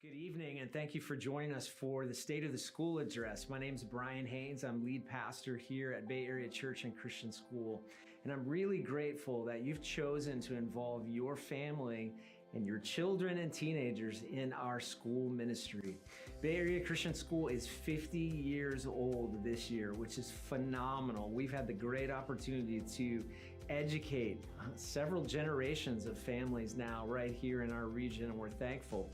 Good evening, and thank you for joining us for the State of the School Address. My name is Brian Haynes. I'm lead pastor here at Bay Area Church and Christian School, and I'm really grateful that you've chosen to involve your family and your children and teenagers in our school ministry. Bay Area Christian School is 50 years old this year, which is phenomenal. We've had the great opportunity to educate several generations of families now right here in our region, and we're thankful.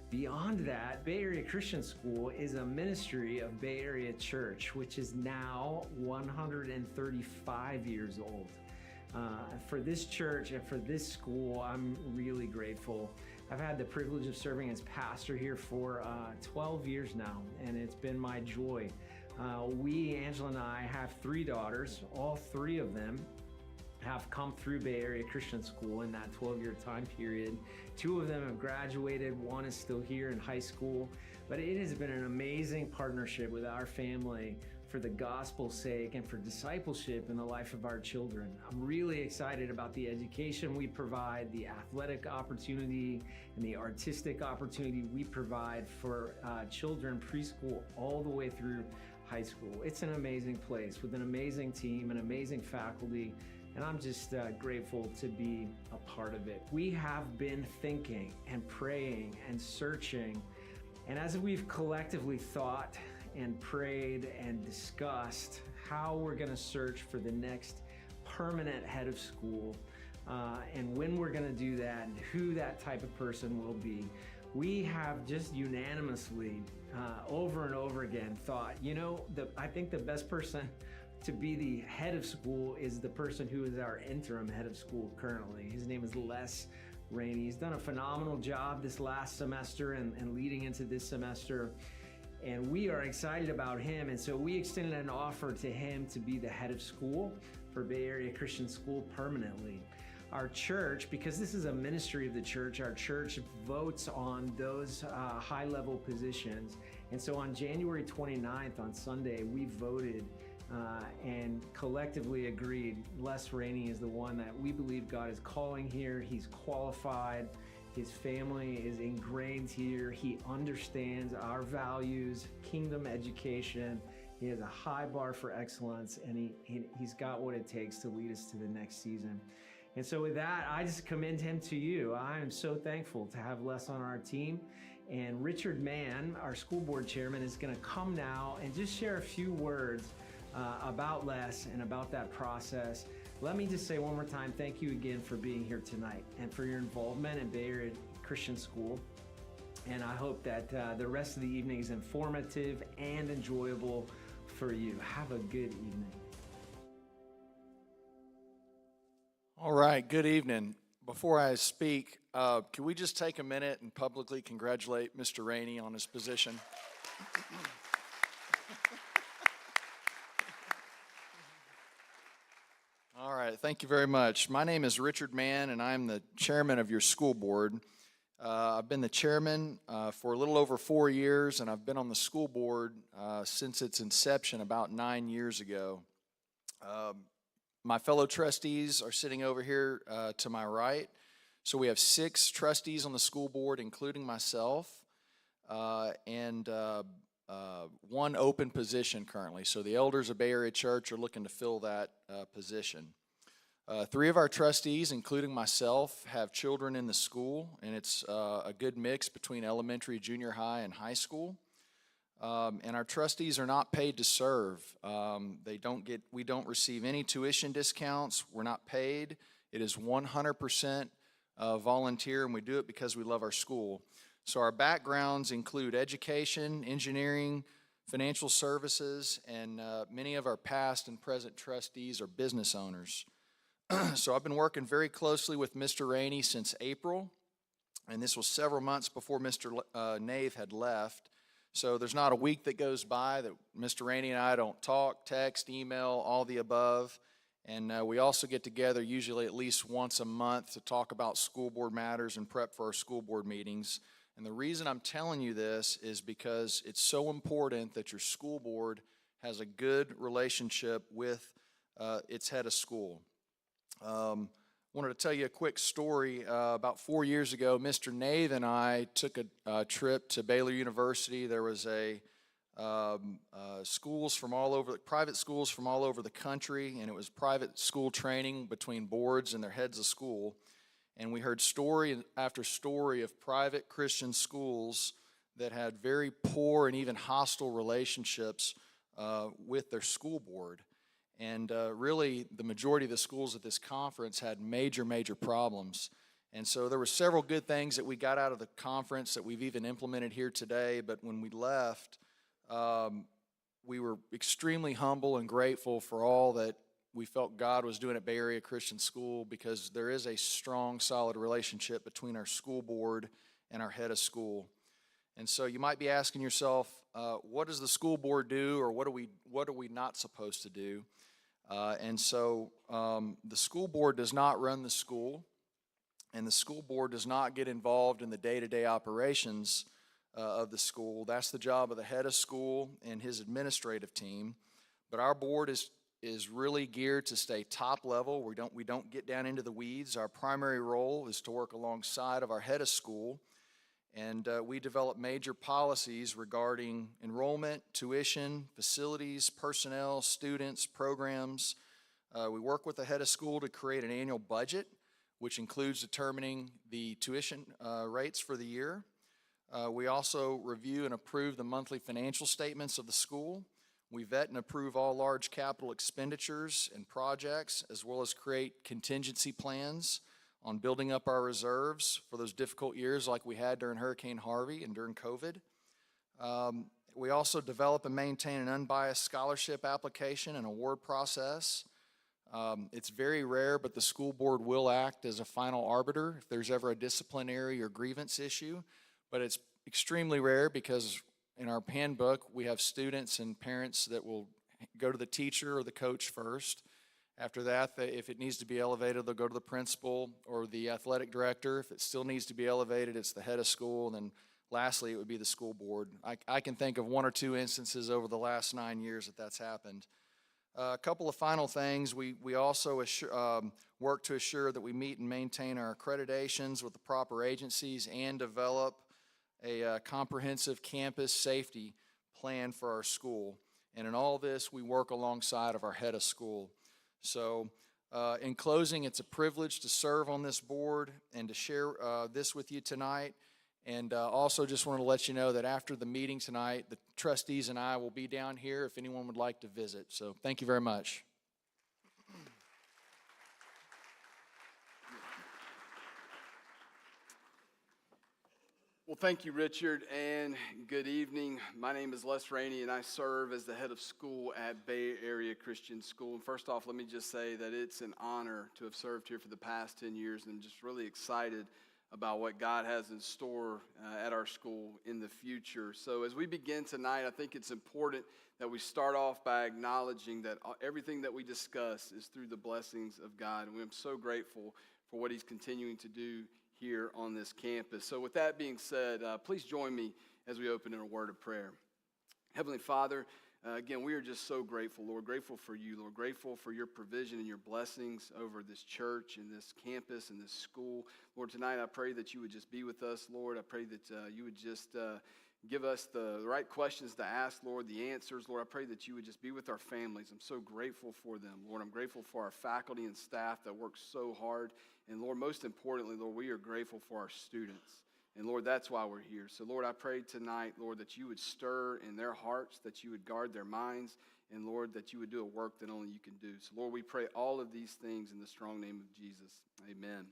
Beyond that, Bay Area Christian School is a ministry of Bay Area Church, which is now 135 years old. For this church and for this school, I'm really grateful. I've had the privilege of serving as pastor here for 12 years now, and it's been my joy. Angela and I, have 3 daughters. All 3 of them have come through Bay Area Christian School in that 12-year time period. 2 of them have graduated, 1 is still here in high school, but it has been an amazing partnership with our family for the gospel's sake and for discipleship in the life of our children. I'm really excited about the education we provide, the athletic opportunity, and the artistic opportunity we provide for children preschool all the way through high school. It's an amazing place with an amazing team and amazing faculty, and I'm just grateful to be a part of it. We have been thinking and praying and searching, and as we've collectively thought and prayed and discussed how we're going to search for the next permanent head of school and when we're going to do that and who that type of person will be, we have just unanimously over and over again thought, I think the best person to be the head of school is the person who is our interim head of school currently. His name is Les Rainey. He's done a phenomenal job this last semester and leading into this semester. And we are excited about him. And so we extended an offer to him to be the head of school for Bay Area Christian School permanently. Our church, because this is a ministry of the church, our church votes on those high-level positions. And so on January 29th, on Sunday, we voted and collectively agreed Les Rainey is the one that we believe God is calling here. He's qualified. His family is ingrained here. He understands our values, kingdom education. He has a high bar for excellence, and he's got what it takes to lead us to the next season. And so with that, I just commend him to you. I am so thankful to have Les on our team. And Richard Mann, our school board chairman, is going to come now and just share a few words about Les and about that process. Let me just say one more time, thank you again for being here tonight and for your involvement in Bay Area Christian School. And I hope that the rest of the evening is informative and enjoyable for you. Have a good evening. All right, good evening. Before I speak, can we just take a minute and publicly congratulate Mr. Rainey on his position? All right, thank you very much. My name is Richard Mann, and I'm the chairman of your school board. I've been the chairman for a little over 4 years, and I've been on the school board since its inception about 9 years ago. My fellow trustees are sitting over here to my right. So we have 6 trustees on the school board, including myself, and 1 open position currently. So the elders of Bay Area Church are looking to fill that position. 3 of our trustees, including myself, have children in the school, and it's a good mix between elementary, junior high, and high school. And our trustees are not paid to serve. We don't receive any tuition discounts. We're not paid. It is 100% volunteer, and we do it because we love our school. So our backgrounds include education, engineering, financial services, and many of our past and present trustees are business owners. So I've been working very closely with Mr. Rainey since April, and this was several months before Mr. Nave had left. So there's not a week that goes by that Mr. Rainey and I don't talk, text, email, all the above. And we also get together usually at least once a month to talk about school board matters and prep for our school board meetings. And the reason I'm telling you this is because it's so important that your school board has a good relationship with its head of school. wanted to tell you a quick story. About 4 years ago, Mr. Nave and I took a trip to Baylor University. There was schools from all over, private schools from all over the country, and it was private school training between boards and their heads of school. And we heard story after story of private Christian schools that had very poor and even hostile relationships with their school board. And really, the majority of the schools at this conference had major problems. And so there were several good things that we got out of the conference that we've even implemented here today. But when we left, we were extremely humble and grateful for all that we felt God was doing at Bay Area Christian School, because there is a strong, solid relationship between our school board and our head of school. And so you might be asking yourself, what does the school board do, or what are we not supposed to do? And so the school board does not run the school, and the school board does not get involved in the day-to-day operations of the school. That's the job of the head of school and his administrative team. But our board is really geared to stay top level. We don't get down into the weeds. Our primary role is to work alongside of our head of school, and we develop major policies regarding enrollment, tuition, facilities, personnel, students, programs. We work with the head of school to create an annual budget, which includes determining the tuition rates for the year. We also review and approve the monthly financial statements of the school. We vet and approve all large capital expenditures and projects, as well as create contingency plans on building up our reserves for those difficult years like we had during Hurricane Harvey and during COVID. We also develop and maintain an unbiased scholarship application and award process. It's very rare, but the school board will act as a final arbiter if there's ever a disciplinary or grievance issue. But it's extremely rare because in our handbook, we have students and parents that will go to the teacher or the coach first. After that, if it needs to be elevated, they'll go to the principal or the athletic director. If it still needs to be elevated, it's the head of school. And then lastly, it would be the school board. I can think of one or two instances over the last 9 years that's happened. A couple of final things. We also work to assure that we meet and maintain our accreditations with the proper agencies and develop a comprehensive campus safety plan for our school. And in all this, we work alongside of our head of school. So in closing, it's a privilege to serve on this board and to share this with you tonight. And also just wanted to let you know that after the meeting tonight, the trustees and I will be down here if anyone would like to visit. So thank you very much. Well, thank you, Richard, and good evening. My name is Les Rainey, and I serve as the head of school at Bay Area Christian School. And first off, let me just say that it's an honor to have served here for the past 10 years, and I'm just really excited about what God has in store at our school in the future. So as we begin tonight, I think it's important that we start off by acknowledging that everything that we discuss is through the blessings of God, and I'm so grateful for what He's continuing to do here on this campus. So with that being said, please join me as we open in a word of prayer. Heavenly Father, again, we are just so grateful, Lord, grateful for you, Lord, grateful for your provision and your blessings over this church and this campus and this school. Lord, tonight I pray that you would just be with us, Lord. I pray that you would just give us the right questions to ask, Lord, the answers. Lord, I pray that you would just be with our families. I'm so grateful for them, Lord. I'm grateful for our faculty and staff that work so hard. And Lord, most importantly, Lord, we are grateful for our students. And Lord, that's why we're here. So Lord, I pray tonight, Lord, that you would stir in their hearts, that you would guard their minds, and Lord, that you would do a work that only you can do. So Lord, we pray all of these things in the strong name of Jesus. Amen.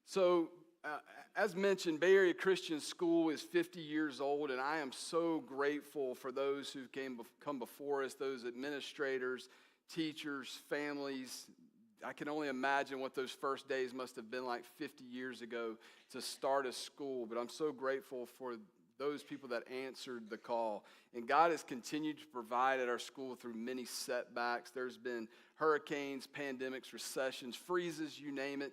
So, as mentioned, Bay Area Christian School is 50 years old, and I am so grateful for those who come before us, those administrators, teachers, families. I can only imagine what those first days must have been like 50 years ago to start a school, but I'm so grateful for those people that answered the call. And God has continued to provide at our school through many setbacks. There's been hurricanes, pandemics, recessions, freezes, you name it.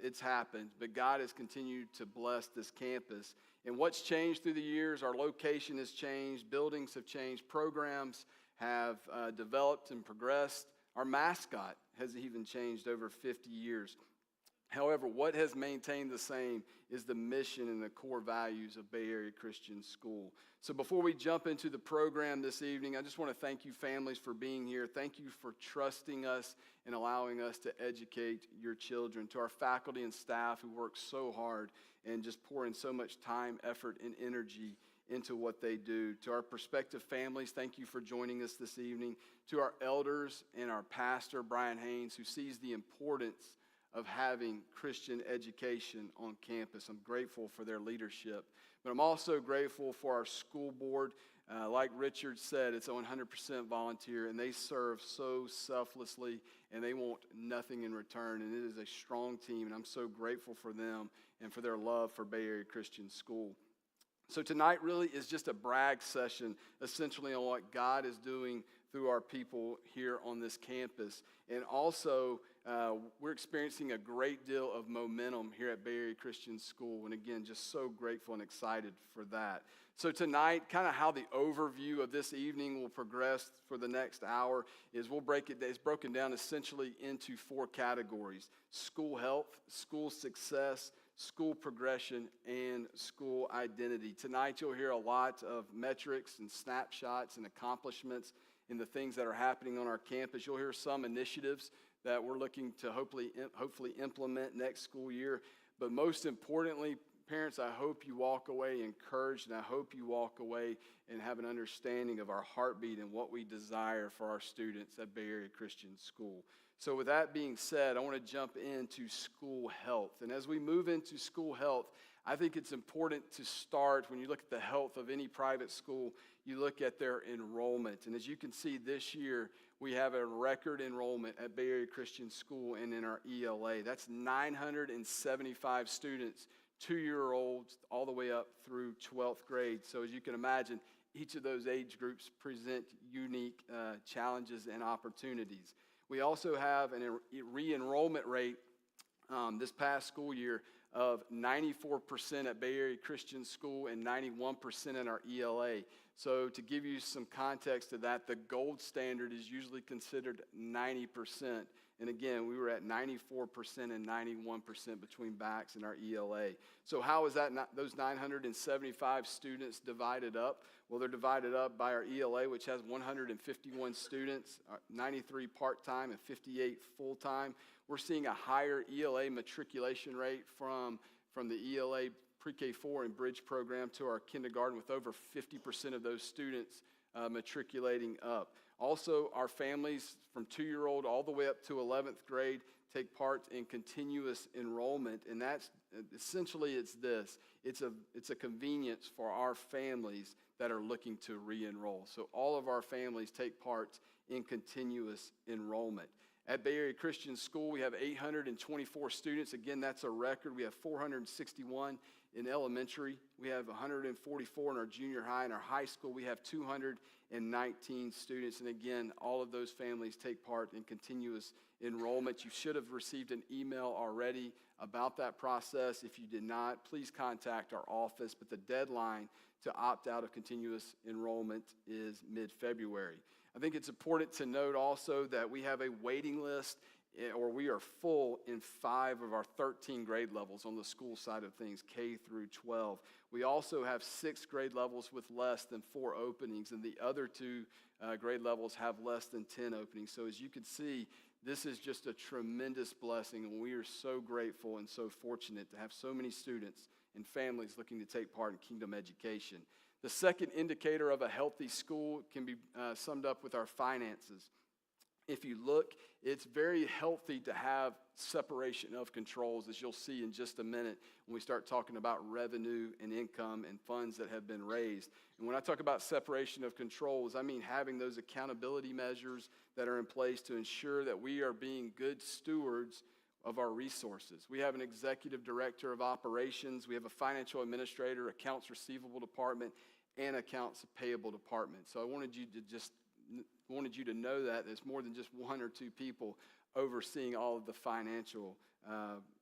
It's happened, but God has continued to bless this campus. And what's changed through the years, our location has changed, buildings have changed, programs have developed and progressed. Our mascot has even changed over 50 years. However, what has maintained the same is the mission and the core values of Bay Area Christian School. So before we jump into the program this evening, I just want to thank you families for being here. Thank you for trusting us and allowing us to educate your children. To our faculty and staff who work so hard and just pour in so much time, effort, and energy into what they do. To our prospective families, thank you for joining us this evening. To our elders and our pastor, Brian Haynes, who sees the importance of having Christian education on campus. I'm grateful for their leadership. But I'm also grateful for our school board. Like Richard said, it's 100% volunteer, and they serve so selflessly, and they want nothing in return. And it is a strong team, and I'm so grateful for them and for their love for Bay Area Christian School. So tonight really is just a brag session, essentially on what God is doing through our people here on this campus. And also, we're experiencing a great deal of momentum here at Bay Area Christian School. And again, just so grateful and excited for that. So tonight, kind of how the overview of this evening will progress for the next hour is it's broken down essentially into 4 categories: school health, school success, school progression, and school identity. Tonight you'll hear a lot of metrics and snapshots and accomplishments in the things that are happening on our campus. You'll hear some initiatives that we're looking to hopefully implement next school year. But most importantly, parents, I hope you walk away encouraged, and I hope you walk away and have an understanding of our heartbeat and what we desire for our students at Bay Area Christian School. So with that being said, I want to jump into school health. And as we move into school health, I think it's important to start, when you look at the health of any private school, you look at their enrollment. And as you can see this year, we have a record enrollment at Bay Area Christian School and in our ELA. That's 975 students, 2-year-olds, all the way up through 12th grade. So as you can imagine, each of those age groups present unique challenges and opportunities. We also have a re-enrollment rate this past school year of 94% at Bay Area Christian School and 91% in our ELA. So to give you some context to that, the gold standard is usually considered 90%. And again, we were at 94% and 91% between BACS and our ELA. So how is that those 975 students divided up? Well, they're divided up by our ELA, which has 151 students, 93 part-time and 58 full-time. We're seeing a higher ELA matriculation rate from the ELA pre-K4 and bridge program to our kindergarten, with over 50% of those students matriculating up. Also, our families from 2-year-old all the way up to 11th grade take part in continuous enrollment, and that's essentially it's a convenience for our families that are looking to re-enroll. So all of our families take part in continuous enrollment. At Bay Area Christian School, we have 824 students. Again, that's a record. We have 461 in elementary. We have 144 in our junior high. In our high school, we have 219 students. And again, all of those families take part in continuous enrollment. You should have received an email already about that process. If you did not, please contact our office. But the deadline to opt out of continuous enrollment is mid-February. I think it's important to note also that we have a waiting list, or we are full in 5 of our 13 grade levels on the school side of things, K through 12. We also have 6 grade levels with less than 4 openings, and the other 2 grade levels have less than 10 openings. So as you can see, this is just a tremendous blessing, and we are so grateful and so fortunate to have so many students and families looking to take part in kingdom education. The second indicator of a healthy school can be summed up with our finances. If you look, it's very healthy to have separation of controls, as you'll see in just a minute when we start talking about revenue and income and funds that have been raised. And when I talk about separation of controls, I mean having those accountability measures that are in place to ensure that we are being good stewards of our resources. We have an executive director of operations, we have a financial administrator, accounts receivable department, and accounts payable department. So I wanted you to know that there's more than just 1 or 2 people overseeing all of the financial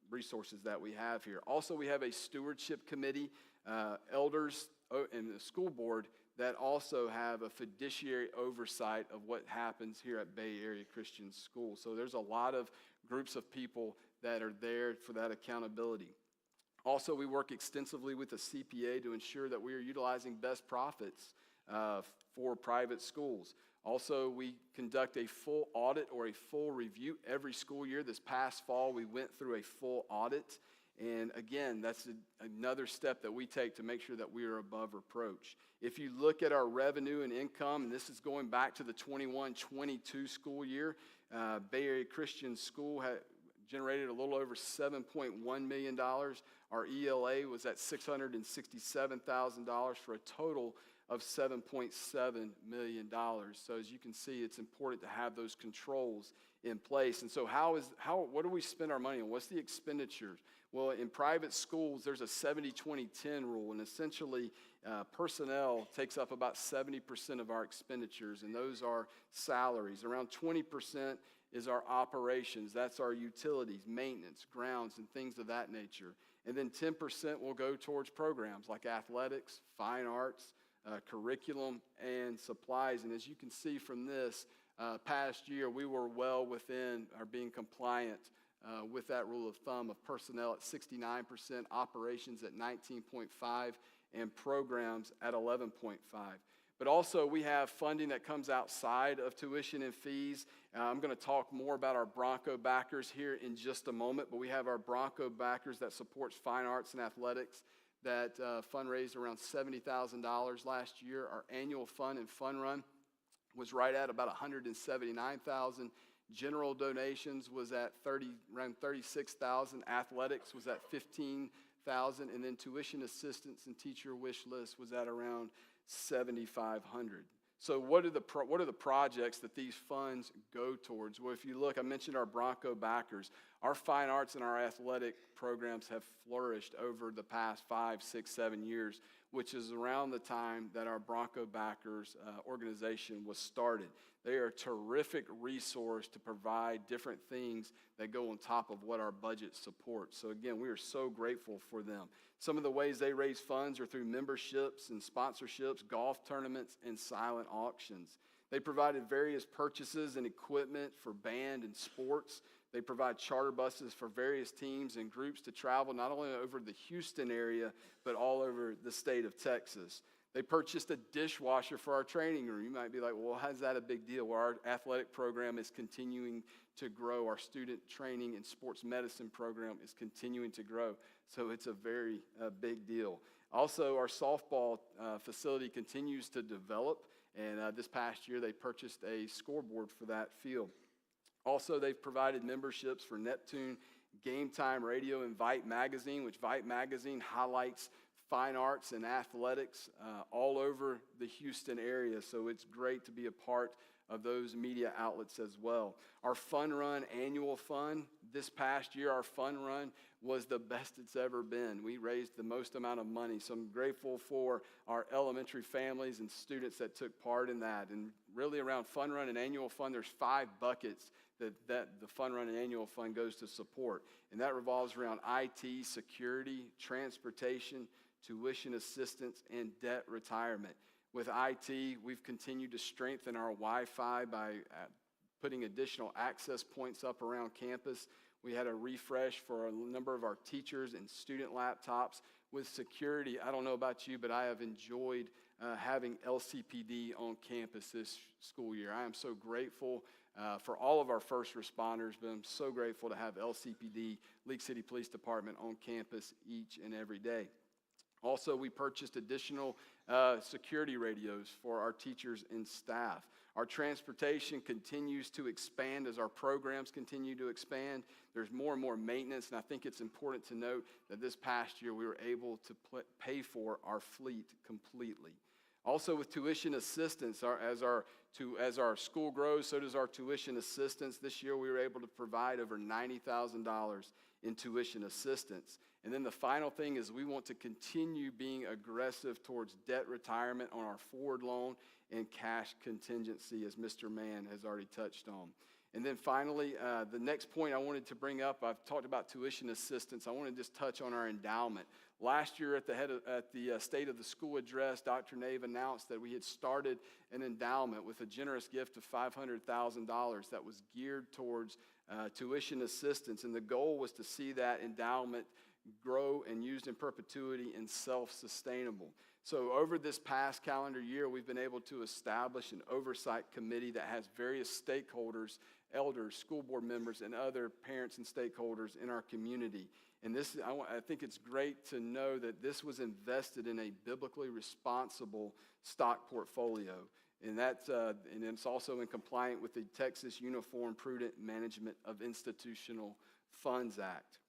resources that we have here. Also, we have a stewardship committee, elders, and the school board that also have a fiduciary oversight of what happens here at Bay Area Christian School. So there's a lot of groups of people that are there for that accountability. Also, we work extensively with the CPA to ensure that we are utilizing best profits for private schools. Also, we conduct a full audit or a full review every school year. This past fall, we went through a full audit. And again, that's another step that we take to make sure that we are above reproach. If you look at our revenue and income, and this is going back to the 21-22 school year, Bay Area Christian School had generated a little over $7.1 million. Our ELA was at $667,000 for a total of $7.7 million. So as you can see, it's important to have those controls in place. And so what do we spend our money on? What's the expenditures? Well, in private schools, there's a 70-20-10 rule, and essentially personnel takes up about 70% of our expenditures, and those are salaries. Around 20% is our operations. That's our utilities, maintenance, grounds, and things of that nature. And then 10% will go towards programs like athletics, fine arts, curriculum, and supplies. And as you can see from this past year, we were well within our being compliant with that rule of thumb of personnel at 69%, operations at 19.5%, and programs at 11.5%. But also we have funding that comes outside of tuition and fees. I'm going to talk more about our Bronco backers here in just a moment, but we have our Bronco backers that supports fine arts and athletics that fundraised around $70,000 last year. Our annual fund and fun run was right at about $179,000. General donations was at around $36,000. Athletics was at $15,000, and then tuition assistance and teacher wish list was at around $7,500. So what are the projects that these funds go towards? Well, if you look, I mentioned our Bronco backers. Our fine arts and our athletic programs have flourished over the past 5, 6, 7 years, which is around the time that our Bronco backers organization was started. They are a terrific resource to provide different things that go on top of what our budget supports. So again, we are so grateful for them. Some of the ways they raise funds are through memberships and sponsorships, golf tournaments, and silent auctions. They provided various purchases and equipment for band and sports. They provide charter buses for various teams and groups to travel not only over the Houston area, but all over the state of Texas. They purchased a dishwasher for our training room. You might be like, well, how's that a big deal? Well, our athletic program is continuing to grow. Our student training and sports medicine program is continuing to grow. So it's a very big deal. Also, our softball facility continues to develop. And this past year, they purchased a scoreboard for that field. Also, they've provided memberships for Neptune, Game Time Radio, and Vite Magazine, which Vite Magazine highlights fine arts and athletics all over the Houston area. So it's great to be a part of those media outlets as well. Our Fun Run annual fund, this past year, our Fun Run was the best it's ever been. We raised the most amount of money. So I'm grateful for our elementary families and students that took part in that. And really around Fun Run and annual fund, there's 5 buckets that the Fun Run and annual fund goes to support. And that revolves around IT, security, transportation, tuition assistance, and debt retirement. With IT, we've continued to strengthen our Wi-Fi by putting additional access points up around campus. We had a refresh for a number of our teachers and student laptops. With security, I don't know about you, but I have enjoyed having LCPD on campus this school year. I am so grateful for all of our first responders, but I'm so grateful to have LCPD, League City Police Department, on campus each and every day. Also, we purchased additional security radios for our teachers and staff. Our transportation continues to expand as our programs continue to expand. There's more and more maintenance, and I think it's important to note that this past year we were able to pay for our fleet completely. Also, with tuition assistance, as our school grows, so does our tuition assistance. This year we were able to provide over $90,000 in tuition assistance. And then the final thing is we want to continue being aggressive towards debt retirement on our forward loan and cash contingency, as Mr. Mann has already touched on. And then finally, the next point I wanted to bring up, I've talked about tuition assistance. I want to just touch on our endowment. Last year at the State of the School address, Dr. Nave announced that we had started an endowment with a generous gift of $500,000 that was geared towards tuition assistance. And the goal was to see that endowment grow and used in perpetuity and self-sustainable. So over this past calendar year, we've been able to establish an oversight committee that has various stakeholders, elders, school board members, and other parents and stakeholders in our community. And I think it's great to know that this was invested in a biblically responsible stock portfolio. And it's also in compliance with the Texas Uniform Prudent Management of Institutional Funds Act.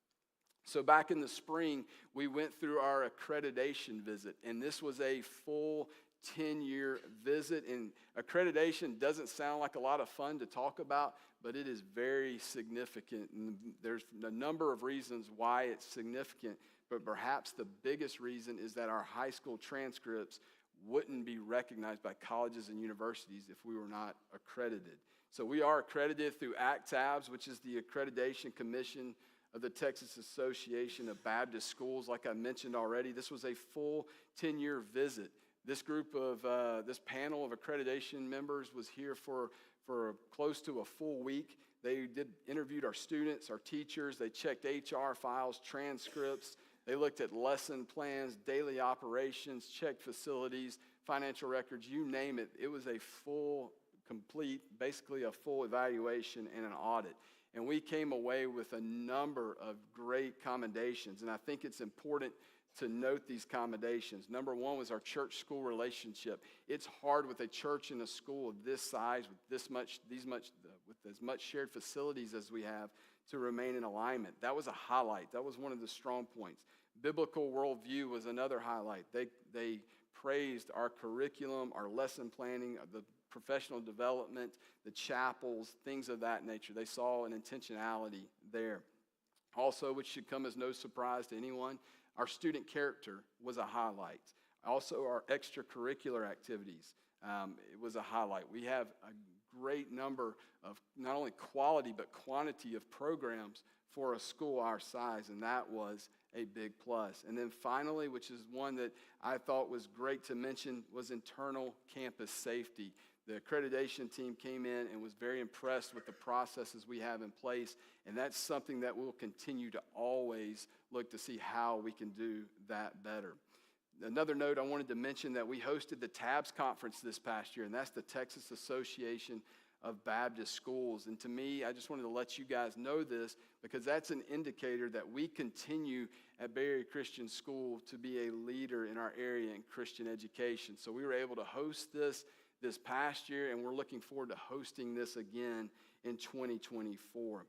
So back in the spring, we went through our accreditation visit, and this was a full 10-year visit. And accreditation doesn't sound like a lot of fun to talk about, but it is very significant. And there's a number of reasons why it's significant, but perhaps the biggest reason is that our high school transcripts wouldn't be recognized by colleges and universities if we were not accredited. So we are accredited through ACTABS, which is the Accreditation Commission of the Texas Association of Baptist Schools. Like I mentioned already, this was a full 10-year visit. This this panel of accreditation members was here for close to a full week. They interviewed our students, our teachers. They checked HR files, transcripts. They looked at lesson plans, daily operations, checked facilities, financial records, you name it. It was a basically a full evaluation and an audit. And we came away with a number of great commendations. And I think it's important to note these commendations. Number one was our church-school relationship. It's hard with a church and a school of this size, with as much shared facilities as we have, to remain in alignment. That was a highlight. That was one of the strong points. Biblical worldview was another highlight. They praised our curriculum, our lesson planning, the professional development, the chapels, things of that nature. They saw an intentionality there. Also, which should come as no surprise to anyone, our student character was a highlight. Also, our extracurricular activities, it was a highlight. We have a great number of not only quality but quantity of programs for a school our size, and that was a big plus. And then finally, which is one that I thought was great to mention, was internal campus safety. The accreditation team came in and was very impressed with the processes we have in place, and that's something that we'll continue to always look to see how we can do that better. Another note I wanted to mention that we hosted the TABS conference this past year, and that's the Texas Association of Baptist Schools. And to me, I just wanted to let you guys know this because that's an indicator that we continue at Bay Area Christian School to be a leader in our area in Christian education. So we were able to host this past year, and we're looking forward to hosting this again in 2024.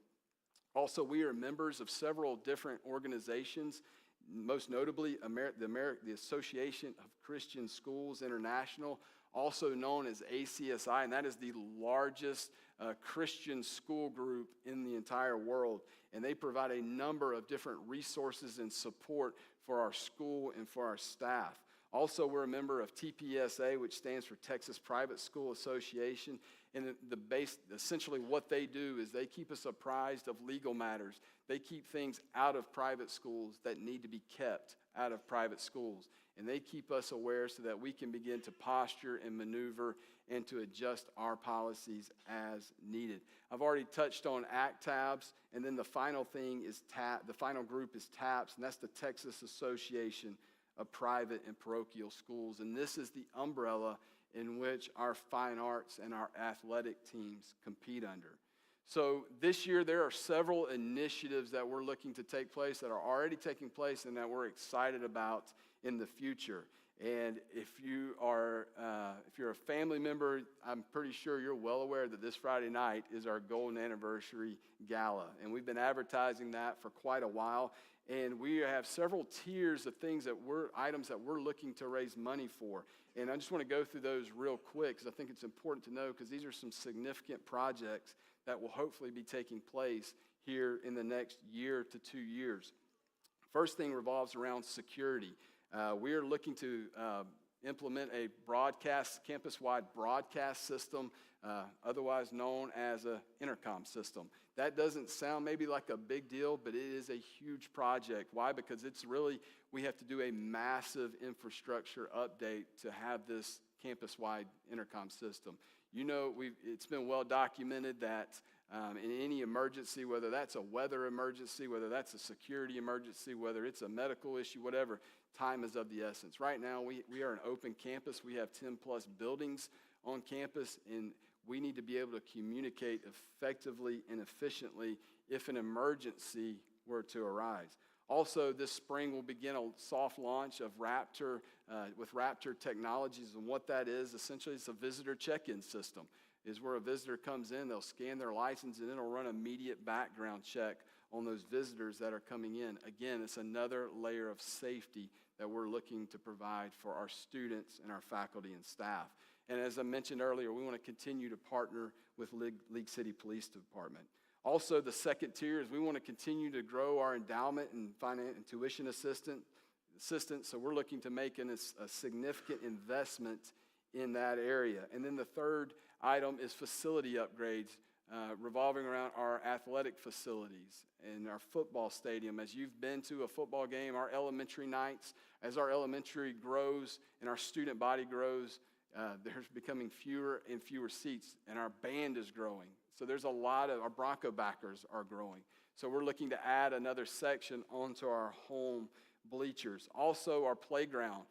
Also, we are members of several different organizations, most notably the Association of Christian Schools International, also known as ACSI, and that is the largest Christian school group in the entire world. And they provide a number of different resources and support for our school and for our staff. Also, we're a member of TPSA, which stands for Texas Private School Association. And essentially what they do is they keep us apprised of legal matters. They keep things out of private schools that need to be kept out of private schools. And they keep us aware so that we can begin to posture and maneuver and to adjust our policies as needed. I've already touched on ACTABS, and then the final thing is the final group is TAPS, and that's the Texas Association of Private and Parochial Schools. And this is the umbrella in which our fine arts and our athletic teams compete under. So this year there are several initiatives that we're looking to take place that are already taking place and that we're excited about in the future. And if you're a family member, I'm pretty sure you're well aware that this Friday night is our Golden Anniversary Gala. And we've been advertising that for quite a while. And we have several tiers of items that we're looking to raise money for. And I just want to go through those real quick because I think it's important to know because these are some significant projects that will hopefully be taking place here in the next year to 2 years. First thing revolves around security. We are looking to implement a campus-wide broadcast system otherwise known as an intercom system. That doesn't sound maybe like a big deal, but it is a huge project. Why? Because we have to do a massive infrastructure update to have this campus-wide intercom system. You know, it's been well documented that in any emergency, whether that's a weather emergency, whether that's a security emergency, whether it's a medical issue, whatever, time is of the essence. Right now, we are an open campus. We have 10 plus buildings on campus, and we need to be able to communicate effectively and efficiently if an emergency were to arise. Also, this spring we'll begin a soft launch of Raptor with Raptor Technologies, and what that is, essentially it's a visitor check-in system. Is where a visitor comes in, they'll scan their license, and it'll run immediate background check on those visitors that are coming in. Again, it's another layer of safety that we're looking to provide for our students and our faculty and staff. And as I mentioned earlier, we want to continue to partner with League City Police Department. Also, the second tier is we want to continue to grow our endowment and finance and tuition assistance. So we're looking to make a significant investment in that area. And then the third item is facility upgrades revolving around our athletic facilities and our football stadium. As you've been to a football game, our elementary nights, as our elementary grows and our student body grows, there's becoming fewer and fewer seats, and our band is growing. So there's our Bronco backers are growing. So we're looking to add another section onto our home bleachers. Also, our playground.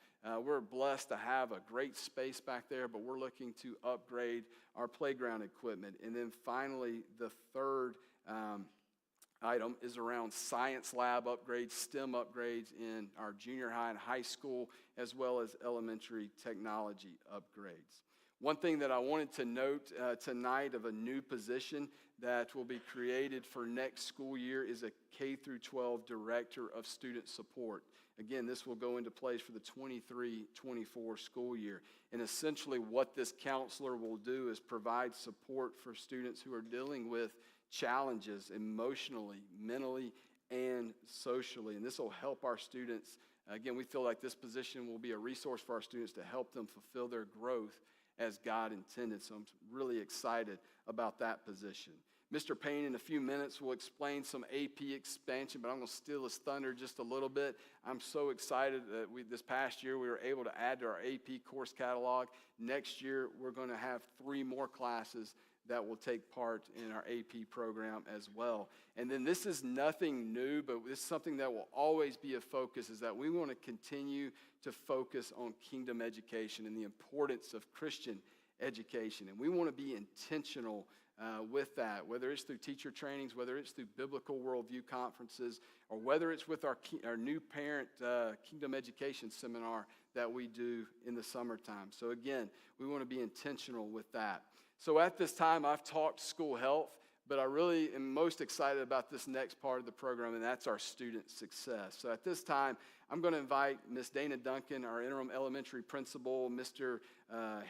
We're blessed to have a great space back there, but we're looking to upgrade our playground equipment. And then finally, the third item is around science lab upgrades, STEM upgrades in our junior high and high school, as well as elementary technology upgrades. One thing that I wanted to note tonight of a new position that will be created for next school year is a K-12 Director of Student Support. Again, this will go into place for the 23-24 school year. And essentially what this counselor will do is provide support for students who are dealing with challenges emotionally, mentally, and socially. And this will help our students. Again, we feel like this position will be a resource for our students to help them fulfill their growth as God intended. So I'm really excited about that position. Mr. Payne, in a few minutes, will explain some AP expansion, but I'm going to steal his thunder just a little bit. I'm so excited that this past year we were able to add to our AP course catalog. Next year, we're going to have 3 more classes that will take part in our AP program as well. And then this is nothing new, but this is something that will always be a focus, is that we want to continue to focus on kingdom education and the importance of Christian education. And we want to be intentional with that, whether it's through teacher trainings, whether it's through biblical worldview conferences, or whether it's with our new parent kingdom education seminar that we do in the summertime. So again, we want to be intentional with that. So at this time, I've talked school health, but I really am most excited about this next part of the program, and that's our student success. So at this time, I'm going to invite Ms. Dana Duncan, our interim elementary principal, Mr.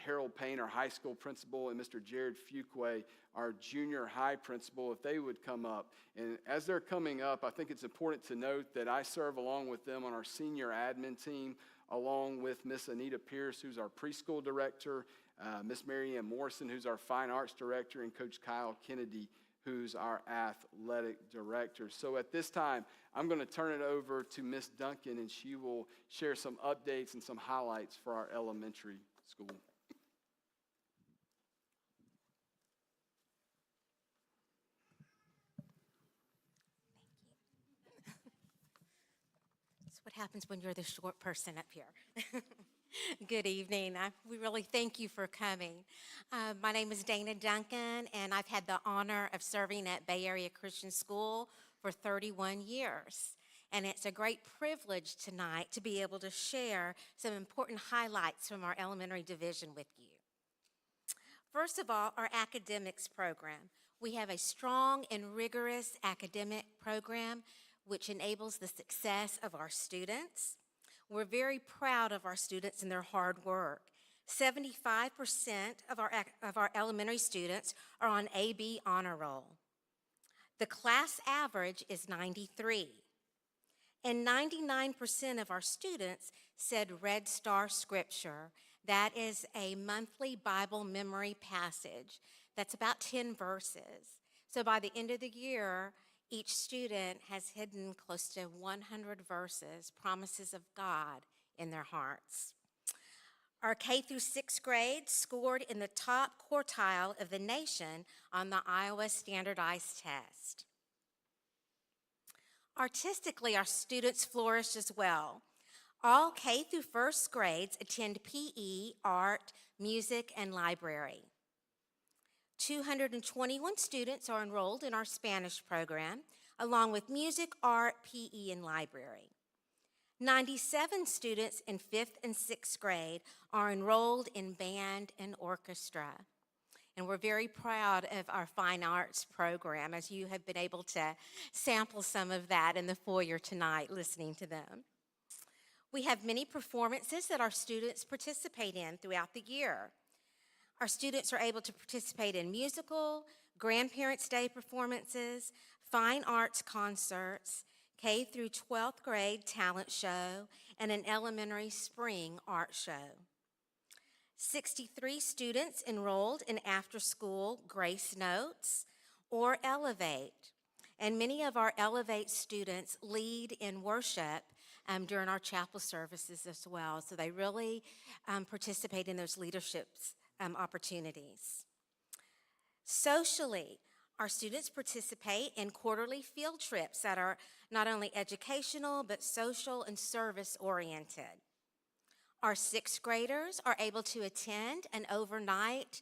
Harold Payne, our high school principal, and Mr. Jared Fuqua, our junior high principal, if they would come up. And as they're coming up, I think it's important to note that I serve along with them on our senior admin team, along with Miss Anita Pierce, who's our preschool director, Miss Mary Ann Morrison, who's our fine arts director, and Coach Kyle Kennedy, who's our athletic director. So at this time, I'm going to turn it over to Miss Duncan, and she will share some updates and some highlights for our elementary school. That's what happens when you're the short person up here. Good evening. We really thank you for coming. My name is Dana Duncan, and I've had the honor of serving at Bay Area Christian School for 31 years. And it's a great privilege tonight to be able to share some important highlights from our elementary division with you. First of all, our academics program. We have a strong and rigorous academic program which enables the success of our students. We're very proud of our students and their hard work. 75% of our elementary students are on AB honor roll. The class average is 93. And 99% of our students said Red Star Scripture That is a monthly Bible memory passage that's about 10 verses. So by the end of the year, each student has hidden close to 100 verses, promises of God, in their hearts. Our K through 6th grade scored in the top quartile of the nation on the Iowa Standardized Test. Artistically, our students flourished as well. All K through 1st grades attend PE, art, music, and library. 221 students are enrolled in our Spanish program, along with music, art, PE, and library. 97 students in 5th and 6th grade are enrolled in band and orchestra. And we're very proud of our fine arts program, as you have been able to sample some of that in the foyer tonight, listening to them. We have many performances that our students participate in throughout the year. Our students are able to participate in musical, Grandparents' Day performances, fine arts concerts, K through 12th grade talent show, and an elementary spring art show. 63 students enrolled in after-school Grace Notes or Elevate, and many of our Elevate students lead in worship during our chapel services as well, so they really participate in those leadership opportunities. Socially, our students participate in quarterly field trips that are not only educational, but social and service-oriented. Our 6th graders are able to attend an overnight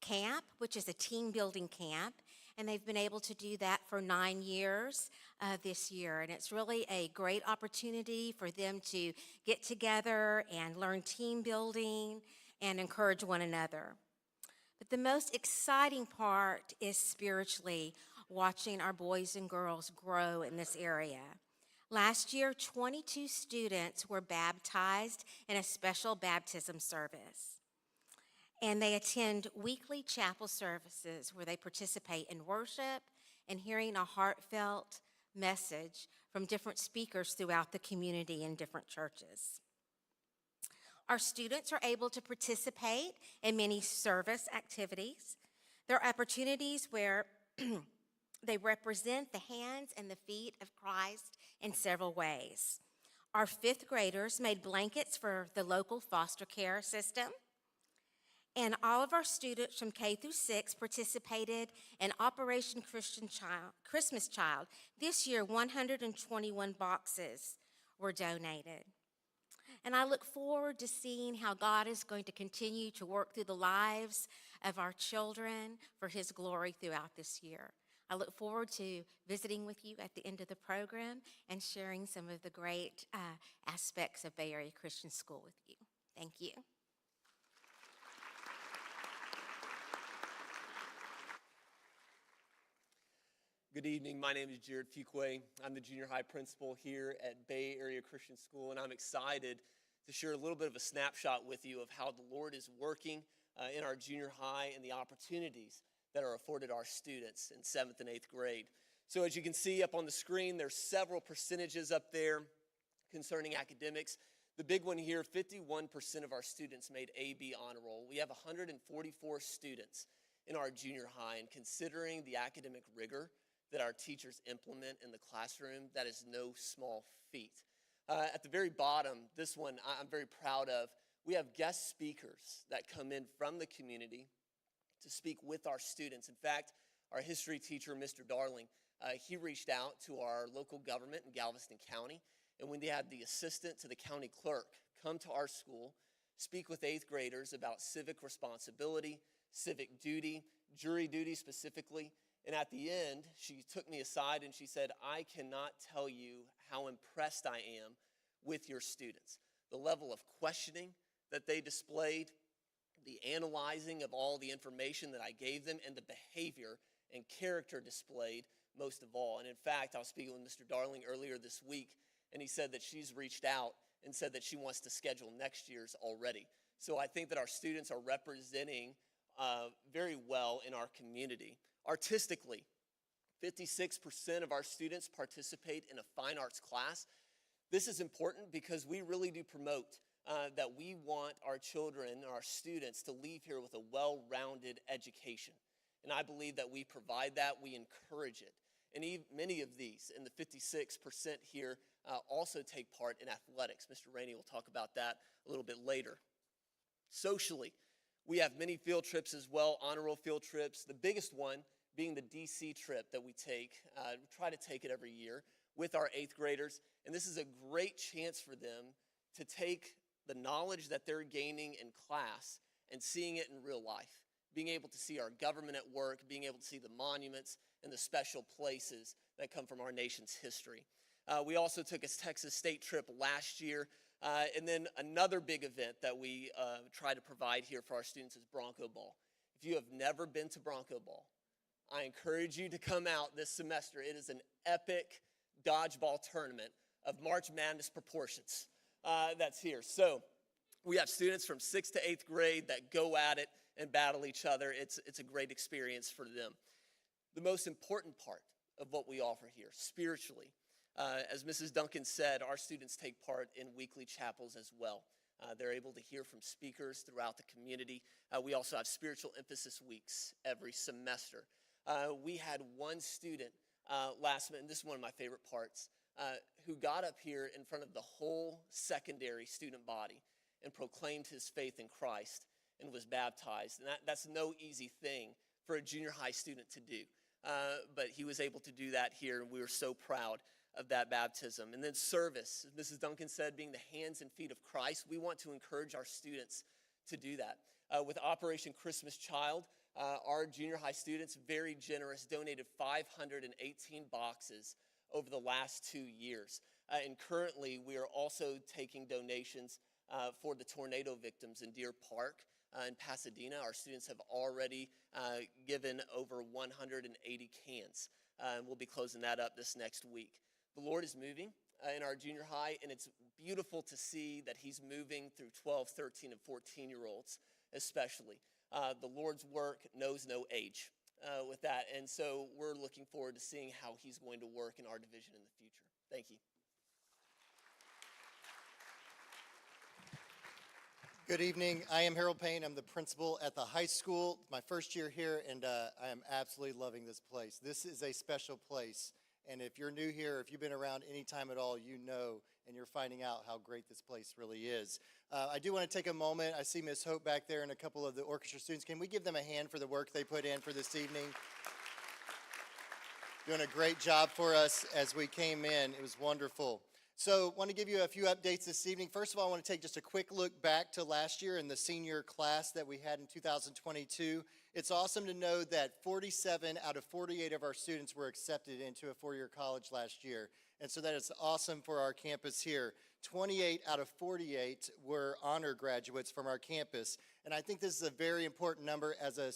camp, which is a team-building camp, and they've been able to do that for 9 years this year. And it's really a great opportunity for them to get together and learn team building and encourage one another. But the most exciting part is spiritually watching our boys and girls grow in this area. Last year, 22 students were baptized in a special baptism service. And they attend weekly chapel services where they participate in worship and hearing a heartfelt message from different speakers throughout the community in different churches. Our students are able to participate in many service activities. There are opportunities where they represent the hands and the feet of Christ in several ways. Our 5th graders made blankets for the local foster care system. And all of our students from K through 6 participated in Operation Christmas Child. This year, 121 boxes were donated. And I look forward to seeing how God is going to continue to work through the lives of our children for His glory throughout this year. I look forward to visiting with you at the end of the program and sharing some of the great aspects of Bay Area Christian School with you. Thank you. Good evening. My name is Jared Fuquay. I'm the junior high principal here at Bay Area Christian School, and I'm excited to share a little bit of a snapshot with you of how the Lord is working in our junior high and the opportunities that are afforded our students in 7th and 8th grade. So as you can see up on the screen, there's several percentages up there concerning academics. The big one here, 51% of our students made AB honor roll. We have 144 students in our junior high, and considering the academic rigor that our teachers implement in the classroom, that is no small feat. At the very bottom, this one I'm very proud of. We have guest speakers that come in from the community to speak with our students. In fact, our history teacher, Mr. Darling, he reached out to our local government in Galveston County, and when they had the assistant to the county clerk come to our school, speak with 8th graders about civic responsibility, civic duty, jury duty specifically. And at the end, she took me aside and she said, "I cannot tell you how impressed I am with your students. The level of questioning that they displayed, the analyzing of all the information that I gave them, and the behavior and character displayed most of all." And in fact, I was speaking with Mr. Darling earlier this week, and he said that she's reached out and said that she wants to schedule next year's already. So I think that our students are representing very well in our community. Artistically, 56% of our students participate in a fine arts class. This is important because we really do promote that we want our children, our students, to leave here with a well-rounded education. And I believe that we provide that, we encourage it. And many of these, and the 56% here, also take part in athletics. Mr. Rainey will talk about that a little bit later. Socially, we have many field trips as well, honor roll field trips. The biggest one being the DC trip that we take. We try to take it every year with our 8th graders. And this is a great chance for them to take the knowledge that they're gaining in class and seeing it in real life. Being able to see our government at work, being able to see the monuments and the special places that come from our nation's history. We also took a Texas State trip last year, and then another big event that we try to provide here for our students is Bronco Ball. If you have never been to Bronco Ball, I encourage you to come out this semester. It is an epic dodgeball tournament of March Madness proportions that's here. So we have students from 6th to 8th grade that go at it and battle each other. It's a great experience for them. The most important part of what we offer here, spiritually, as Mrs. Duncan said, our students take part in weekly chapels as well. They're able to hear from speakers throughout the community. We also have spiritual emphasis weeks every semester. We had one student last minute, and this is one of my favorite parts, who got up here in front of the whole secondary student body and proclaimed his faith in Christ and was baptized. And that's no easy thing for a junior high student to do. But he was able to do that here, and we were so proud of that baptism. And then service, as Mrs. Duncan said, being the hands and feet of Christ, we want to encourage our students to do that. With Operation Christmas Child, our junior high students, very generous, donated 518 boxes over the last 2 years. And currently, we are also taking donations for the tornado victims in Deer Park. In Pasadena, our students have already given over 180 cans. And we'll be closing that up this next week. The Lord is moving in our junior high, and it's beautiful to see that he's moving through 12, 13, and 14-year-olds especially. The Lord's work knows no age with that, and so we're looking forward to seeing how he's going to work in our division in the future. Thank you. Good evening. I am Harold Payne. I'm the principal at the high school. My first year here, and I am absolutely loving this place. This is a special place, and if you're new here, if you've been around any time at all, you know, and you're finding out how great this place really is. I do want to take a moment. I see Miss Hope back there and a couple of the orchestra students. Can we give them a hand for the work they put in for this evening? Doing a great job for us as we came in. It was wonderful. So I want to give you a few updates this evening. First of all, I want to take just a quick look back to last year and the senior class that we had in 2022. It's awesome to know that 47 out of 48 of our students were accepted into a four-year college last year. And so that is awesome for our campus here. 28 out of 48 were honor graduates from our campus. And I think this is a very important number as a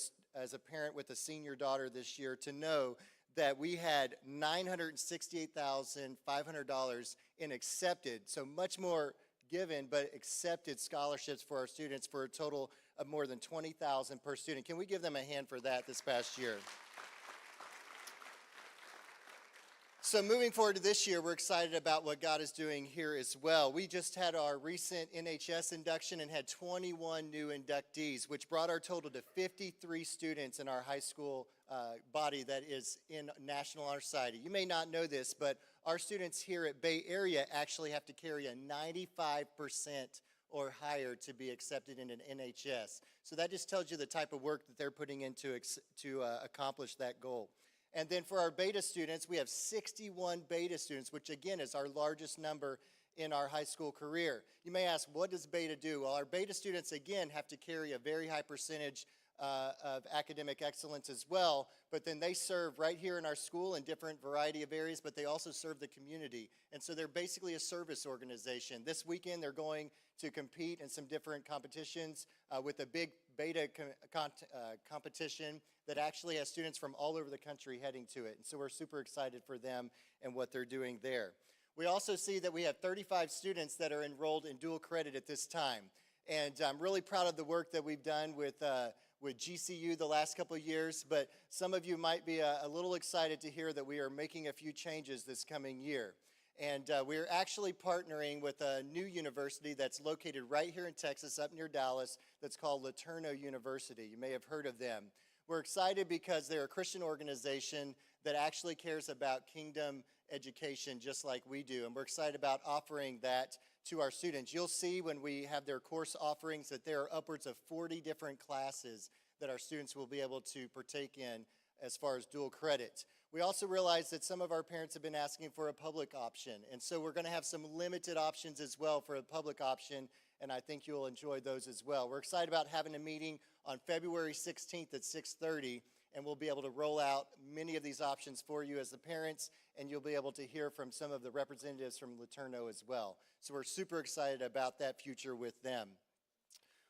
parent with a senior daughter this year to know that we had $968,500 in accepted, so much more given, but accepted scholarships for our students for a total of more than $20,000 per student. Can we give them a hand for that this past year? So moving forward to this year, we're excited about what God is doing here as well. We just had our recent NHS induction and had 21 new inductees, which brought our total to 53 students in our high school body that is in National Honor Society. You may not know this, but our students here at Bay Area actually have to carry a 95% or higher to be accepted in an NHS. So that just tells you the type of work that they're putting in to accomplish that goal. And then for our beta students, we have 61 beta students, which again is our largest number in our high school career. You may ask, what does beta do? Well, our beta students, again, have to carry a very high percentage of academic excellence as well, but then they serve right here in our school in different variety of areas, but they also serve the community. And so they're basically a service organization. This weekend, they're going to compete in some different competitions with a big beta competition that actually has students from all over the country heading to it. And so we're super excited for them and what they're doing there. We also see that we have 35 students that are enrolled in dual credit at this time. And I'm really proud of the work that we've done with GCU the last couple of years, but some of you might be a little excited to hear that we are making a few changes this coming year. And we're actually partnering with a new university that's located right here in Texas, up near Dallas, that's called LeTourneau University. You may have heard of them. We're excited because they're a Christian organization that actually cares about kingdom education just like we do. And we're excited about offering that to our students. You'll see when we have their course offerings that there are upwards of 40 different classes that our students will be able to partake in as far as dual credit. We also realize that some of our parents have been asking for a public option, and so we're going to have some limited options as well for a public option, and I think you'll enjoy those as well. We're excited about having a meeting on February 16th at 6:30, and we'll be able to roll out many of these options for you as the parents, and you'll be able to hear from some of the representatives from LeTourneau as well. So we're super excited about that future with them.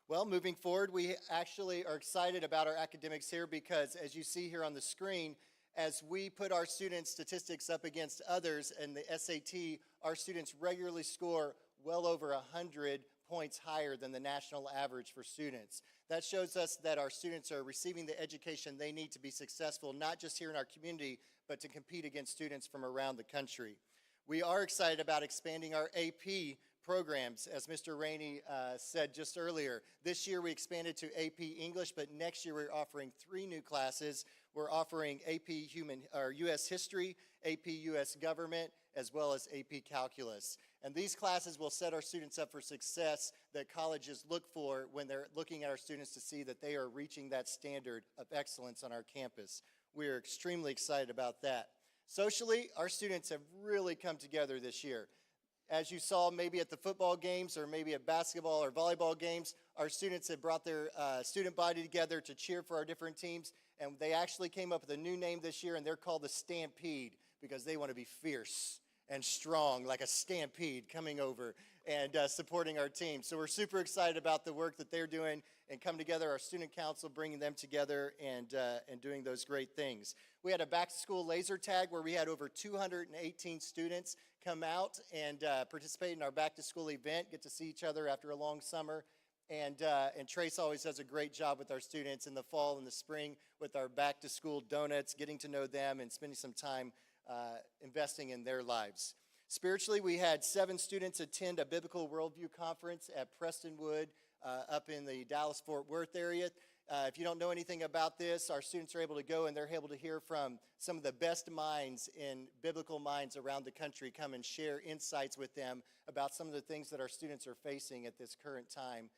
Well, moving forward, we actually are excited about our academics here because, as you see here on the screen, as we put our students' statistics up against others in the SAT, our students regularly score well over 100 points higher than the national average for students. That shows us that our students are receiving the education they need to be successful, not just here in our community, but to compete against students from around the country. We are excited about expanding our AP programs, as Mr. Rainey said just earlier. This year we expanded to AP English, but next year we're offering 3 new classes. We're offering AP U.S. History, AP U.S. Government, as well as AP Calculus. And these classes will set our students up for success that colleges look for when they're looking at our students to see that they are reaching that standard of excellence on our campus. We are extremely excited about that. Socially, our students have really come together this year. As you saw maybe at the football games or maybe at basketball or volleyball games, our students have brought their student body together to cheer for our different teams, and they actually came up with a new name this year, and they're called the Stampede because they want to be fierce and strong, like a stampede coming over and supporting our team. So we're super excited about the work that they're doing and come together, our student council bringing them together and doing those great things. We had a back-to-school laser tag where we had over 218 students come out and participate in our back-to-school event, get to see each other after a long summer. And Trace always does a great job with our students in the fall and the spring with our back-to-school donuts, getting to know them and spending some time investing in their lives. Spiritually, we had 7 students attend a Biblical Worldview Conference at Prestonwood up in the Dallas-Fort Worth area. If you don't know anything about this, our students are able to go and they're able to hear from some of the best minds in biblical minds around the country come and share insights with them about some of the things that our students are facing at this current time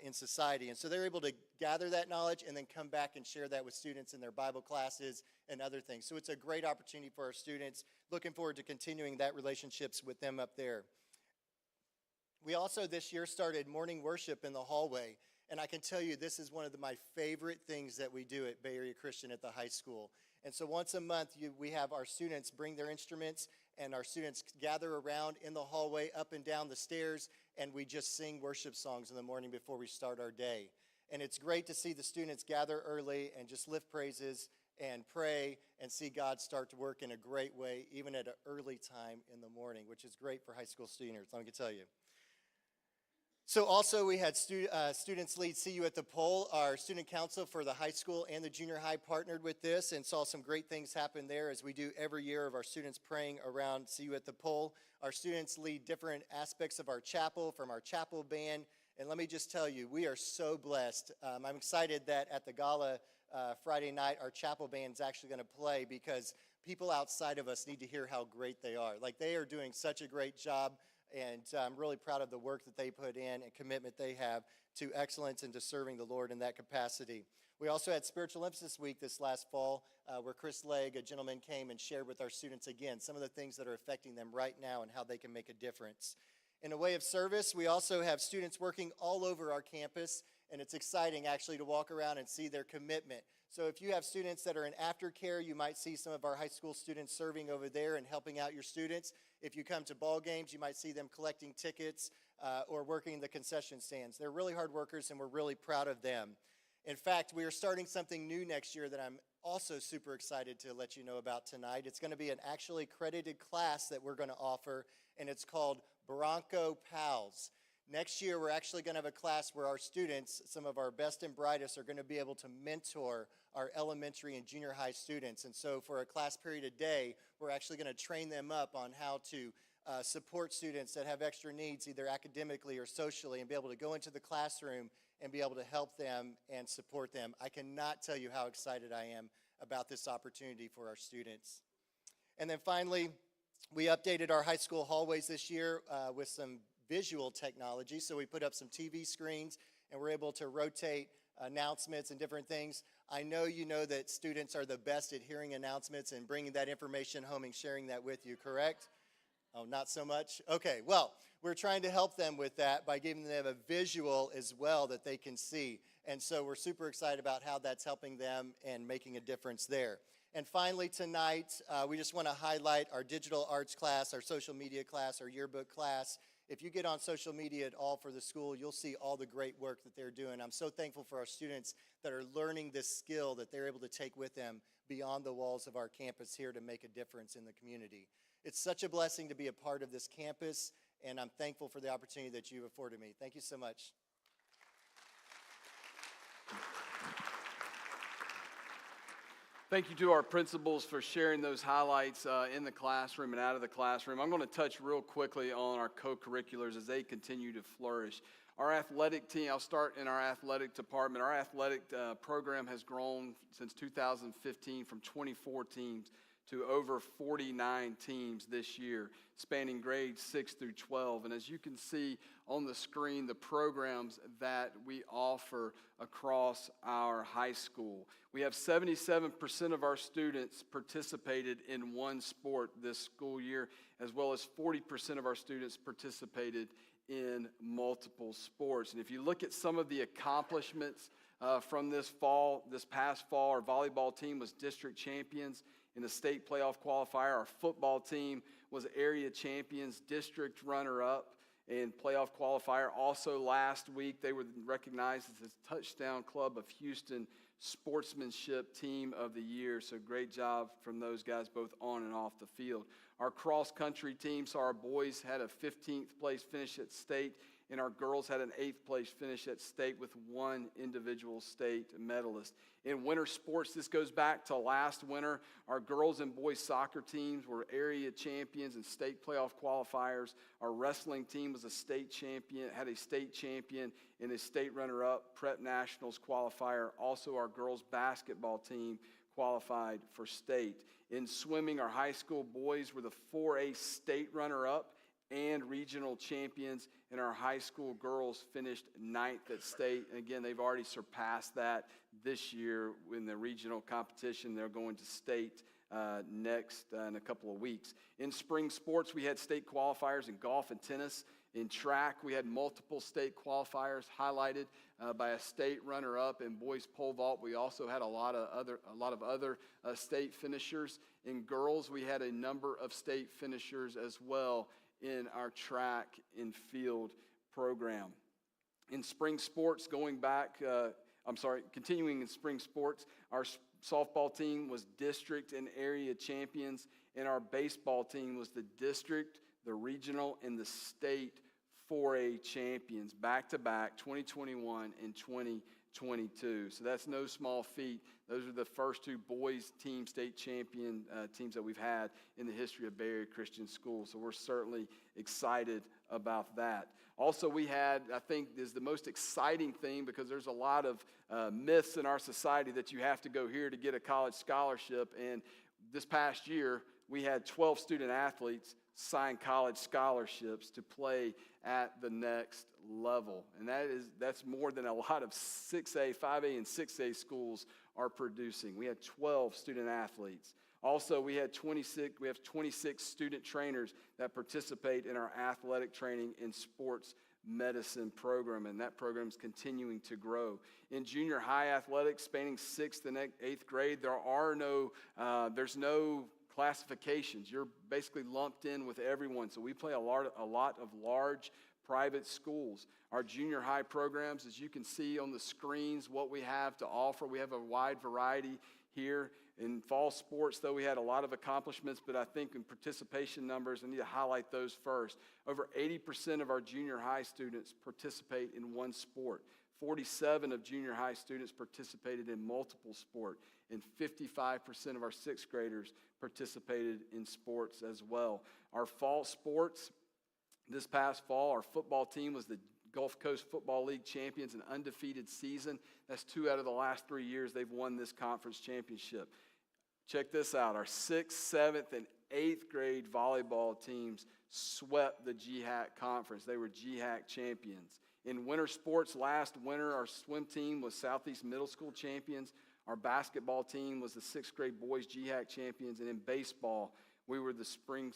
in society. And so they're able to gather that knowledge and then come back and share that with students in their Bible classes and other things. So it's a great opportunity for our students. Looking forward to continuing that relationships with them up there. We also this year started morning worship in the hallway. And I can tell you this is one of my favorite things that we do at Bay Area Christian at the high school. And so once a month we have our students bring their instruments and our students gather around in the hallway up and down the stairs and we just sing worship songs in the morning before we start our day. And it's great to see the students gather early and just lift praises and pray and see God start to work in a great way even at an early time in the morning, which is great for high school students, let me tell you. So also we had Students Lead See You at the Pole. Our student council for the high school and the junior high partnered with this and saw some great things happen there as we do every year of our students praying around See You at the Pole. Our students lead different aspects of our chapel from our chapel band. And let me just tell you, we are so blessed. I'm excited that at the gala Friday night, our chapel band's actually going to play because people outside of us need to hear how great they are. Like they are doing such a great job. And I'm really proud of the work that they put in and commitment they have to excellence and to serving the Lord in that capacity. We also had Spiritual Emphasis Week this last fall where Chris Legg, a gentleman, came and shared with our students again some of the things that are affecting them right now and how they can make a difference. In a way of service, we also have students working all over our campus, and it's exciting actually to walk around and see their commitment. So if you have students that are in aftercare, you might see some of our high school students serving over there and helping out your students. If you come to ball games, you might see them collecting tickets or working the concession stands. They're really hard workers, and we're really proud of them. In fact, we are starting something new next year that I'm also super excited to let you know about tonight. It's going to be an actually accredited class that we're going to offer, and it's called Bronco Pals. Next year, we're actually going to have a class where our students, some of our best and brightest, are going to be able to mentor our elementary and junior high students. And so for a class period a day, we're actually going to train them up on how to support students that have extra needs, either academically or socially, and be able to go into the classroom and be able to help them and support them. I cannot tell you how excited I am about this opportunity for our students. And then finally, we updated our high school hallways this year with some visual technology. So we put up some TV screens, and we're able to rotate announcements and different things. I know you know that students are the best at hearing announcements and bringing that information home and sharing that with you, correct? Oh, not so much? Okay, well, we're trying to help them with that by giving them a visual as well that they can see. And so we're super excited about how that's helping them and making a difference there. And finally tonight, we just want to highlight our digital arts class, our social media class, our yearbook class. If you get on social media at all for the school, you'll see all the great work that they're doing. I'm so thankful for our students that are learning this skill that they're able to take with them beyond the walls of our campus here to make a difference in the community. It's such a blessing to be a part of this campus, and I'm thankful for the opportunity that you've afforded me. Thank you so much. Thank you to our principals for sharing those highlights in the classroom and out of the classroom. I'm going to touch real quickly on our co-curriculars as they continue to flourish. Our athletic team, I'll start in our athletic department. Our athletic program has grown since 2015 from 24 teams to over 49 teams this year, spanning grades 6 through 12. And as you can see on the screen, the programs that we offer across our high school. We have 77% of our students participated in one sport this school year, as well as 40% of our students participated in multiple sports. And if you look at some of the accomplishments from this past fall, our volleyball team was district champions in the state playoff qualifier. Our football team was area champions, district runner-up in playoff qualifier. Also last week, they were recognized as the Touchdown Club of Houston Sportsmanship Team of the Year. So great job from those guys both on and off the field. Our cross-country team, so our boys had a 15th place finish at state, and our girls had an 8th place finish at state with one individual state medalist. In winter sports, this goes back to last winter. Our girls and boys soccer teams were area champions and state playoff qualifiers. Our wrestling team was a state champion, had a state champion and a state runner-up prep nationals qualifier. Also, our girls basketball team qualified for state. In swimming, our high school boys were the 4A state runner-up and regional champions, and our high school girls finished 9th at state. And again, they've already surpassed that this year in the regional competition. They're going to state next in a couple of weeks. In spring sports, we had state qualifiers in golf and tennis. In track, we had multiple state qualifiers highlighted by a state runner-up. In boys pole vault, we also had a lot of other state finishers. In girls, we had a number of state finishers as well in our track and field program. In spring sports, continuing in spring sports, our softball team was district and area champions, and our baseball team was the district, the regional, and the state 4A champions, back-to-back, 2021 and 2022. So that's no small feat. Those are the first two boys team state champion teams that we've had in the history of Bay Area Christian School. So we're certainly excited about that. Also, we had, I think, is the most exciting thing, because there's a lot of myths in our society that you have to go here to get a college scholarship. And this past year, we had 12 student athletes sign college scholarships to play at the next level. And that's more than a lot of 6A, 5A, and 6A schools are producing. We had 12 student athletes. Also, we have 26 student trainers that participate in our athletic training and sports medicine program, and that program is continuing to grow. In junior high athletics, spanning 6th and 8th grade, there's no classifications. You're basically lumped in with everyone. So we play a lot of large private schools. Our junior high programs, as you can see on the screens, what we have to offer, we have a wide variety here. In fall sports, though, we had a lot of accomplishments, but I think in participation numbers, I need to highlight those first. Over 80% of our junior high students participate in one sport. 47 of junior high students participated in multiple sport, and 55% of our sixth graders participated in sports as well. Our fall sports, this past fall, our football team was the Gulf Coast Football League champions, an undefeated season. That's 2 out of the last 3 years they've won this conference championship. Check this out. Our 6th, 7th, and 8th grade volleyball teams swept the GHAC conference. They were GHAC champions. In winter sports, last winter, our swim team was Southeast Middle School champions. Our basketball team was the 6th grade boys GHAC champions. And in baseball, we were spring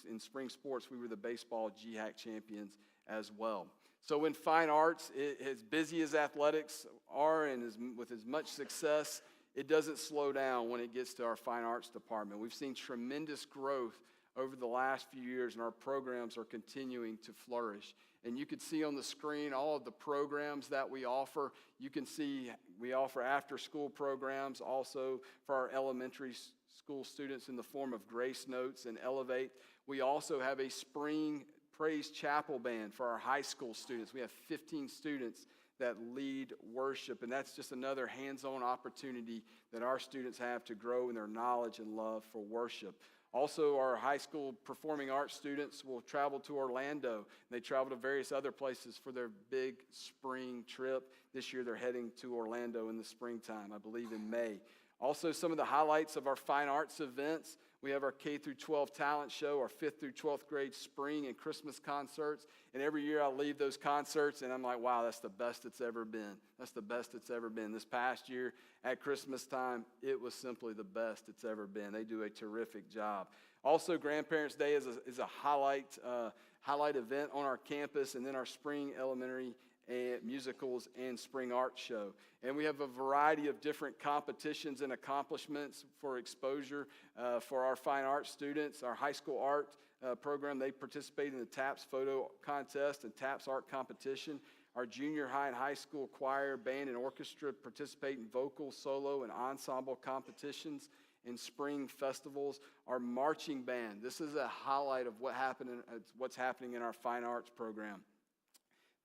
sports, we were the baseball GHAC champions as well. So in fine arts, as busy as athletics are and with as much success, it doesn't slow down when it gets to our fine arts department. We've seen tremendous growth over the last few years, and our programs are continuing to flourish. And you can see on the screen all of the programs that we offer. You can see we offer after-school programs also for our elementary school students in the form of Grace Notes and Elevate. We also have a spring praise chapel band for our high school students. We have 15 students that lead worship, and that's just another hands-on opportunity that our students have to grow in their knowledge and love for worship. Also, our high school performing arts students will travel to Orlando. They travel to various other places for their big spring trip. This year, they're heading to Orlando in the springtime, I believe in May. Also, some of the highlights of our fine arts events. We have our K through 12 talent show, our 5th through 12th grade spring and Christmas concerts. And every year I leave those concerts and I'm like, wow, that's the best it's ever been. That's the best it's ever been. This past year at Christmas time, it was simply the best it's ever been. They do a terrific job. Also, Grandparents' Day is a highlight event on our campus, and then our spring elementary and musicals and spring art show. And we have a variety of different competitions and accomplishments for exposure for our fine arts students. Our high school art program, they participate in the TAPS photo contest and TAPS art competition. Our junior high and high school choir, band, and orchestra participate in vocal, solo, and ensemble competitions and spring festivals. Our marching band, this is a highlight of what's happening in our fine arts program.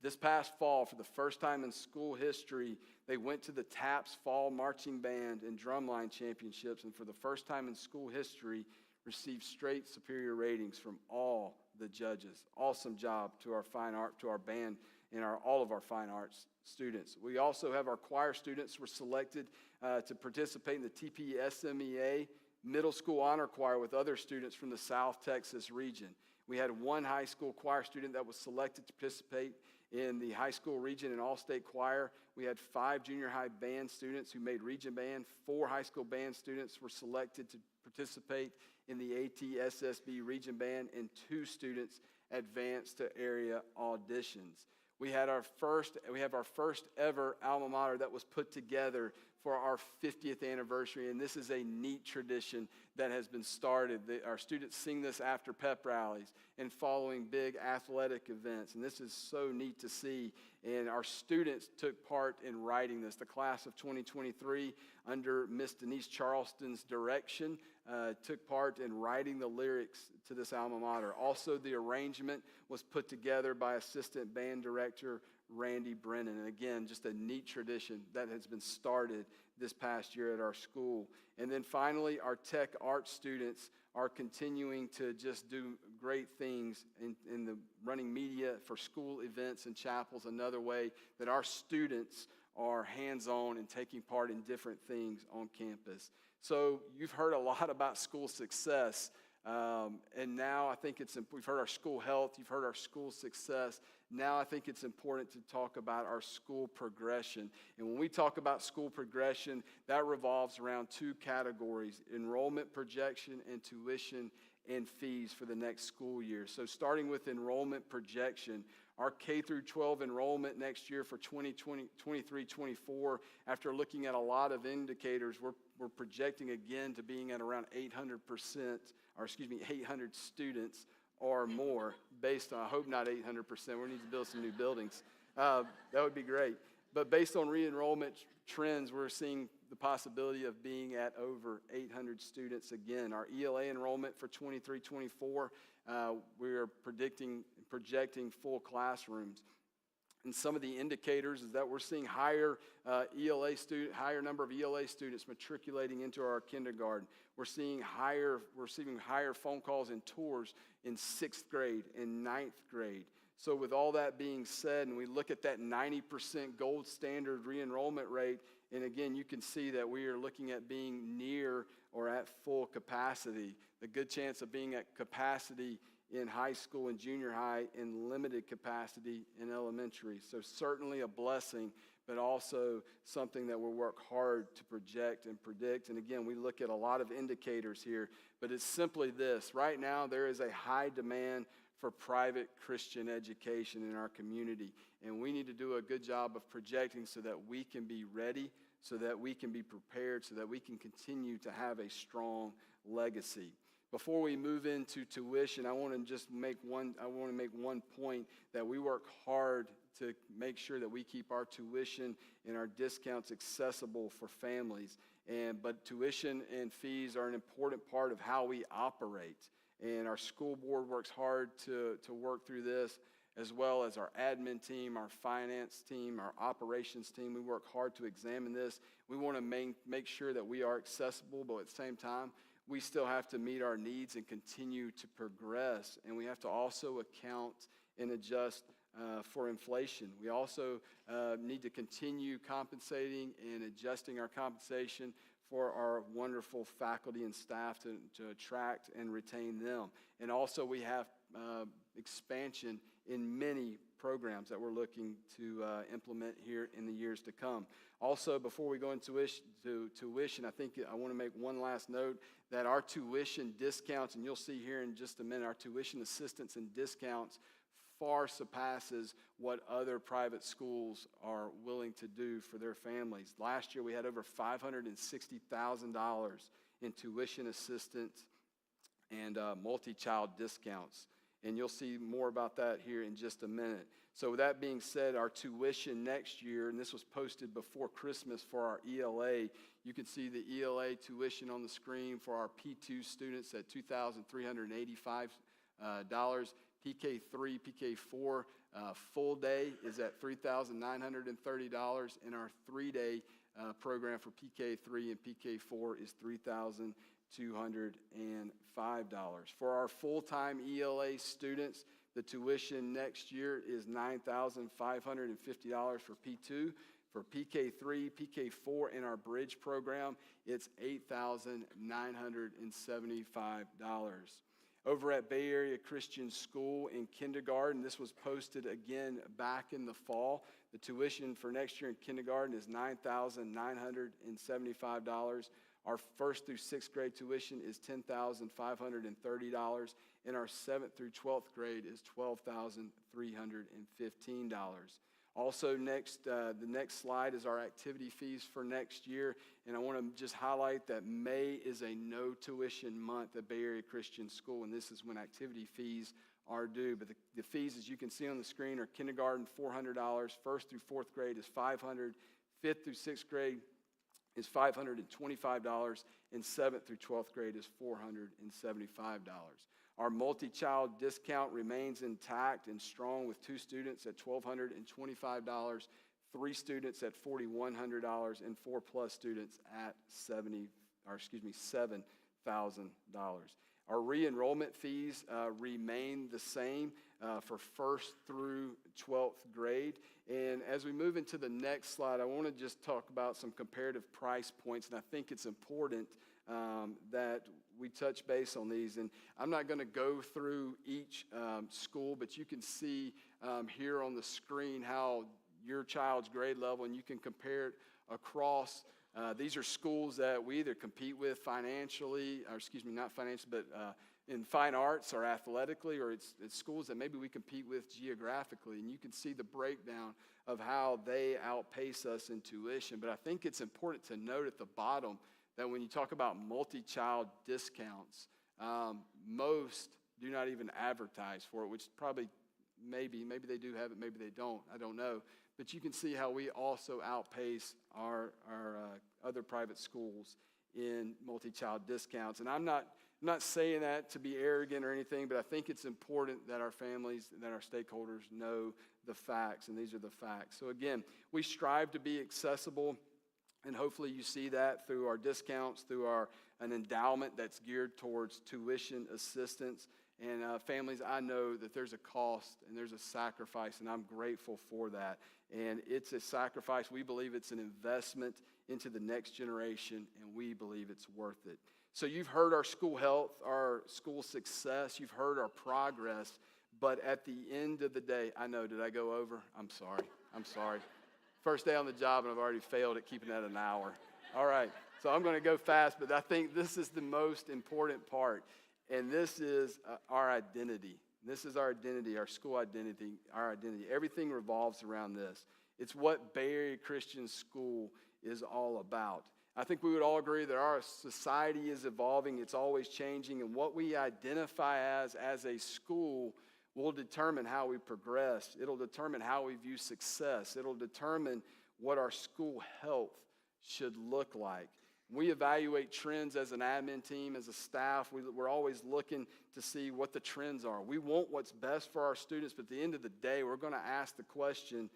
This past fall, for the first time in school history, they went to the TAPS Fall Marching Band and Drumline Championships, and for the first time in school history, received straight superior ratings from all the judges. Awesome job to our fine art, to our band, and all of our fine arts students. We also have our choir students were selected to participate in the TPSMEA Middle School Honor Choir with other students from the South Texas region. We had one high school choir student that was selected to participate in the high school region and all-state choir. We had 5 junior high band students who made region band. 4 high school band students were selected to participate in the ATSSB region band, and 2 students advanced to area auditions. We have our first ever alma mater that was put together for our 50th anniversary, and this is a neat tradition that has been started. Our students sing this after pep rallies and following big athletic events, and this is so neat to see. And our students took part in writing this. The class of 2023, under Miss Denise Charleston's direction, took part in writing the lyrics to this alma mater. Also, the arrangement was put together by assistant band director Randy Brennan. And again, just a neat tradition that has been started this past year at our school. And then finally, our tech art students are continuing to just do great things in the running media for school events and chapels, another way that our students are hands-on and taking part in different things on campus. So you've heard a lot about school success, and now I think we've heard our school health, you've heard our school success. Now I think it's important to talk about our school progression. And when we talk about school progression, that revolves around 2 categories: enrollment projection and tuition and fees for the next school year. So starting with enrollment projection, our K through 12 enrollment next year for 2023-24, after looking at a lot of indicators, we're projecting again to being at around 800 students or more, based on, I hope not 800%, we need to build some new buildings. That would be great. But based on re-enrollment trends, we're seeing the possibility of being at over 800 students again. Our ELA enrollment for 23-24, we are projecting full classrooms. And some of the indicators is that we're seeing higher number of ELA students matriculating into our kindergarten. We're receiving higher phone calls and tours in 6th grade and 9th grade. So with all that being said, and we look at that 90% gold standard re-enrollment rate, and again, you can see that we are looking at being near or at full capacity. The good chance of being at capacity in high school and junior high, and limited capacity in elementary. So certainly a blessing, but also something that we'll work hard to project and predict. And again, we look at a lot of indicators here, but it's simply this. Right now, there is a high demand for private Christian education in our community, and we need to do a good job of projecting so that we can be ready, so that we can be prepared, so that we can continue to have a strong legacy. Before we move into tuition, I want to make one point that we work hard to make sure that we keep our tuition and our discounts accessible for families. But tuition and fees are an important part of how we operate. And our school board works hard to work through this, as well as our admin team, our finance team, our operations team. We work hard to examine this. We want to make sure that we are accessible, but at the same time, we still have to meet our needs and continue to progress. And we have to also account and adjust for inflation. We also need to continue compensating and adjusting our compensation for our wonderful faculty and staff to attract and retain them. And also we have expansion in many programs that we're looking to implement here in the years to come. Also, before we go into tuition, I want to make one last note that our tuition discounts, and you'll see here in just a minute, our tuition assistance and discounts far surpasses what other private schools are willing to do for their families. Last year, we had over $560,000 in tuition assistance and multi-child discounts. And you'll see more about that here in just a minute. So with that being said, our tuition next year, and this was posted before Christmas for our ELA, you can see the ELA tuition on the screen for our P2 students at $2,385. PK3, PK4 full day is at $3,930, and our 3-day program for PK3 and PK4 is $3,205. For our full-time ELA students, the tuition next year is $9,550 for P2. For PK3, PK4 in our bridge program, it's $8,975. Over at Bay Area Christian School in kindergarten, this was posted again back in the fall. The tuition for next year in kindergarten is $9,975. Our 1st through 6th grade tuition is $10,530, and our 7th through 12th grade is $12,315. Also, the next slide is our activity fees for next year, and I want to just highlight that May is a no tuition month at Bay Area Christian School, and this is when activity fees are due. But the fees, as you can see on the screen, are kindergarten $400, 1st through 4th grade is $500, 5th through 6th grade is $525, and 7th through 12th grade is $475. Our multi-child discount remains intact and strong with 2 students at $1,225, 3 students at $4,100, and 4+ students at $7,000. Our re-enrollment fees remain the same for 1st through 12th grade. And as we move into the next slide, I want to just talk about some comparative price points, and I think it's important that we touch base on these. And I'm not going to go through each school, but you can see here on the screen how your child's grade level, and you can compare it across. These are schools that we either compete with financially, or not financially, but in fine arts or athletically, or it's schools that maybe we compete with geographically. And you can see the breakdown of how they outpace us in tuition. But I think it's important to note at the bottom that when you talk about multi-child discounts, most do not even advertise for it, which probably maybe they do have it, maybe they don't, I don't know. But you can see how we also outpace our other private schools in multi-child discounts. And I'm not I'm not saying that to be arrogant or anything, but I think it's important that our families, that our stakeholders know the facts, and these are the facts. So again, we strive to be accessible, and hopefully you see that through our discounts, through an endowment that's geared towards tuition assistance. And families, I know that there's a cost and there's a sacrifice, and I'm grateful for that. And it's a sacrifice. We believe it's an investment into the next generation, and we believe it's worth it. So you've heard our school health, our school success, you've heard our progress, but at the end of the day, I know, did I go over? I'm sorry. First day on the job, and I've already failed at keeping that an hour. All right, so I'm going to go fast, but I think this is the most important part, and this is our identity. This is our identity, our school identity, our identity. Everything revolves around this. It's what Bay Area Christian School is all about. I think we would all agree that our society is evolving, it's always changing, and what we identify as a school will determine how we progress. It'll determine how we view success. It'll determine what our school health should look like. We evaluate trends as an admin team, as a staff. We're always looking to see what the trends are. We want what's best for our students, but at the end of the day, we're going to ask the question,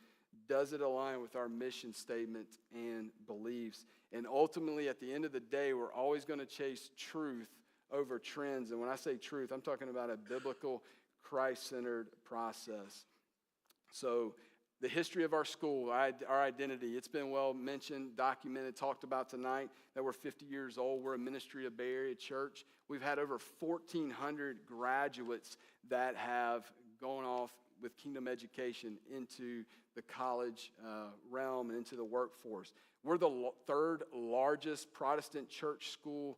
does it align with our mission statement and beliefs? And ultimately, at the end of the day, we're always going to chase truth over trends. And when I say truth, I'm talking about a biblical, Christ-centered process. So the history of our school, our identity, it's been well mentioned, documented, talked about tonight, that we're 50 years old. We're a ministry of Bay Area Church. We've had over 1,400 graduates that have gone off with kingdom education into the college realm and into the workforce. We're the third largest Protestant church school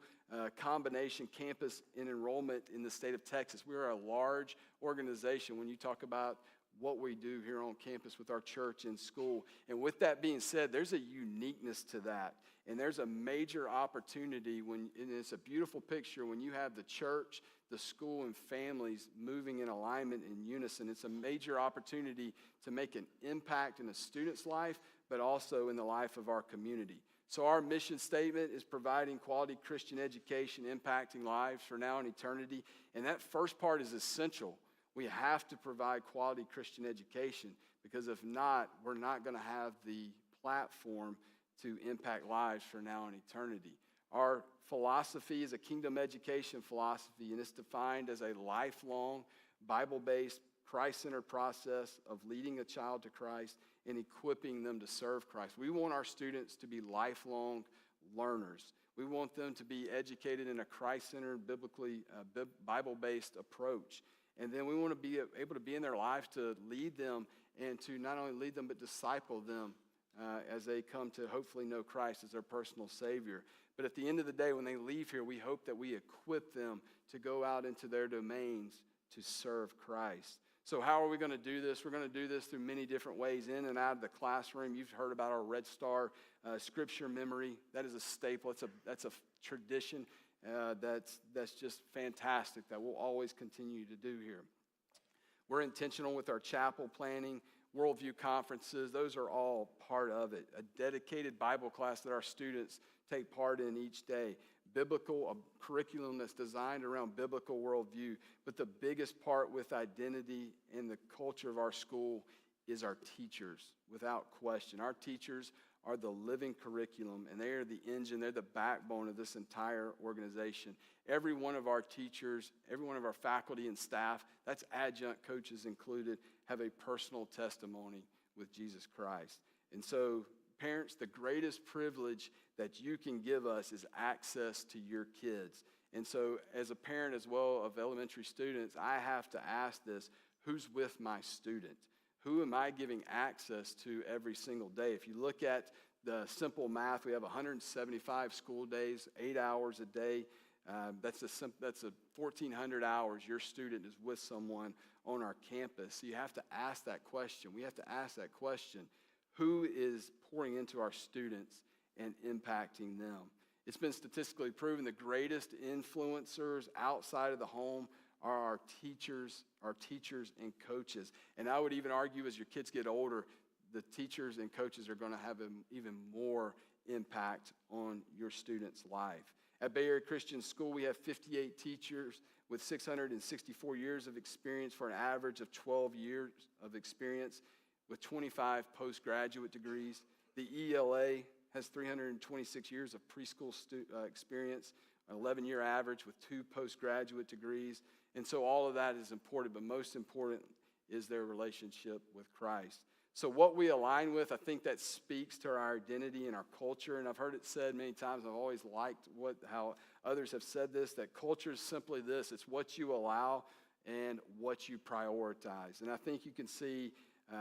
combination campus in enrollment in the state of Texas. We are a large organization when you talk about what we do here on campus with our church and school. And with that being said, there's a uniqueness to that. And there's a major opportunity, and it's a beautiful picture when you have the church, the school, and families moving in alignment in unison. It's a major opportunity to make an impact in a student's life, but also in the life of our community. So our mission statement is providing quality Christian education, impacting lives for now and eternity. And that first part is essential. We have to provide quality Christian education, because if not, we're not going to have the platform to impact lives for now and eternity. Our philosophy is a kingdom education philosophy, and it's defined as a lifelong, Bible-based, Christ-centered process of leading a child to Christ and equipping them to serve Christ. We want our students to be lifelong learners. We want them to be educated in a Christ-centered, biblically, Bible-based approach. And then we want to be able to be in their lives to lead them, and to not only lead them, but disciple them as they come to hopefully know Christ as their personal Savior. But at the end of the day, when they leave here, we hope that we equip them to go out into their domains to serve Christ. So how are we going to do this? We're going to do this through many different ways, in and out of the classroom. You've heard about our Red Star scripture memory. That is a staple. That's a tradition that's just fantastic that we'll always continue to do here. We're intentional with our chapel planning, worldview conferences. Those are all part of it. A dedicated Bible class that our students take part in each day. A curriculum that's designed around biblical worldview. But the biggest part with identity and the culture of our school is our teachers, without question. Our teachers are the living curriculum, and they are the engine, they're the backbone of this entire organization. Every one of our teachers, every one of our faculty and staff, that's adjunct coaches included, have a personal testimony with Jesus Christ. And so, parents, the greatest privilege that you can give us is access to your kids. And so, as a parent as well of elementary students, I have to ask this: who's with my student? Who am I giving access to every single day? If you look at the simple math, we have 175 school days, 8 hours a day. That's 1,400 hours your student is with someone on our campus. So you have to ask that question. We have to ask that question: who is pouring into our students and impacting them? It's been statistically proven the greatest influencers outside of the home are our teachers and coaches. And I would even argue, as your kids get older, the teachers and coaches are going to have an even more impact on your student's life. At Bay Area Christian School, we have 58 teachers with 664 years of experience for an average of 12 years of experience with 25 postgraduate degrees. The ELA has 326 years of preschool experience, an 11-year average with 2 postgraduate degrees. And so all of that is important, but most important is their relationship with Christ. So what we align with, I think that speaks to our identity and our culture. And I've heard it said many times, I've always liked how others have said this, that culture is simply this: it's what you allow and what you prioritize. And I think you can see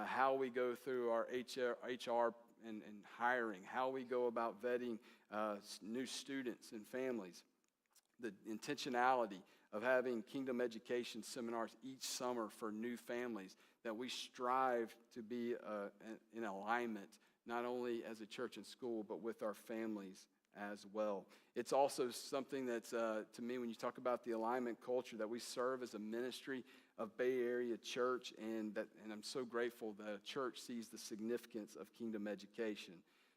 how we go through our HR and hiring, how we go about vetting new students and families, the intentionality of having kingdom education seminars each summer for new families, that we strive to be in alignment, not only as a church and school, but with our families as well. It's also something that's, to me, when you talk about the alignment culture, that we serve as a ministry of Bay Area Church, and I'm so grateful that a church sees the significance of kingdom education.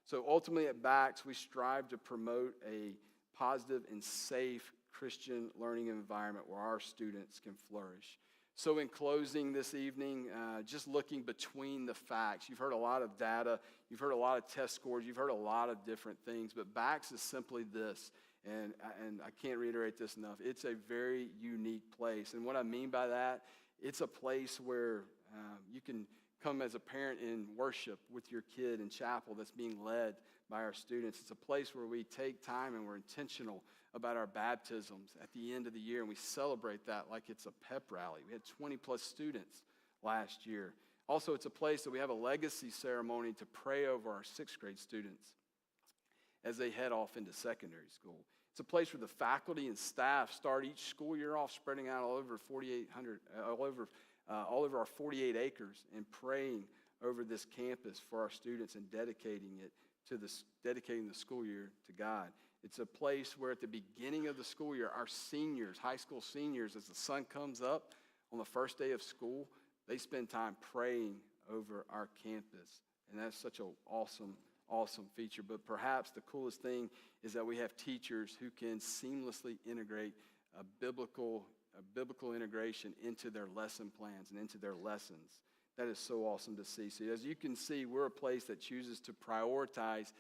So ultimately at BACS, we strive to promote a positive and safe Christian learning environment where our students can flourish. So in closing this evening, just looking between the facts, you've heard a lot of data, you've heard a lot of test scores, you've heard a lot of different things, but BACS is simply this, and I can't reiterate this enough. It's a very unique place, and what I mean by that, it's a place where you can come as a parent and worship with your kid in chapel that's being led by our students. It's a place where we take time and we're intentional about our baptisms at the end of the year, and we celebrate that like it's a pep rally. We had 20 plus students last year. Also, it's a place that we have a legacy ceremony to pray over our 6th grade students as they head off into secondary school. It's a place where the faculty and staff start each school year off spreading out all over 4,800, all over our 48 acres, and praying over this campus for our students and dedicating the school year to God. It's a place where at the beginning of the school year, our seniors, high school seniors, as the sun comes up on the first day of school, they spend time praying over our campus. And that's such an awesome feature. But perhaps the coolest thing is that we have teachers who can seamlessly integrate a biblical integration into their lesson plans and into their lessons. That is so awesome to see. So as you can see, we're a place that chooses to prioritize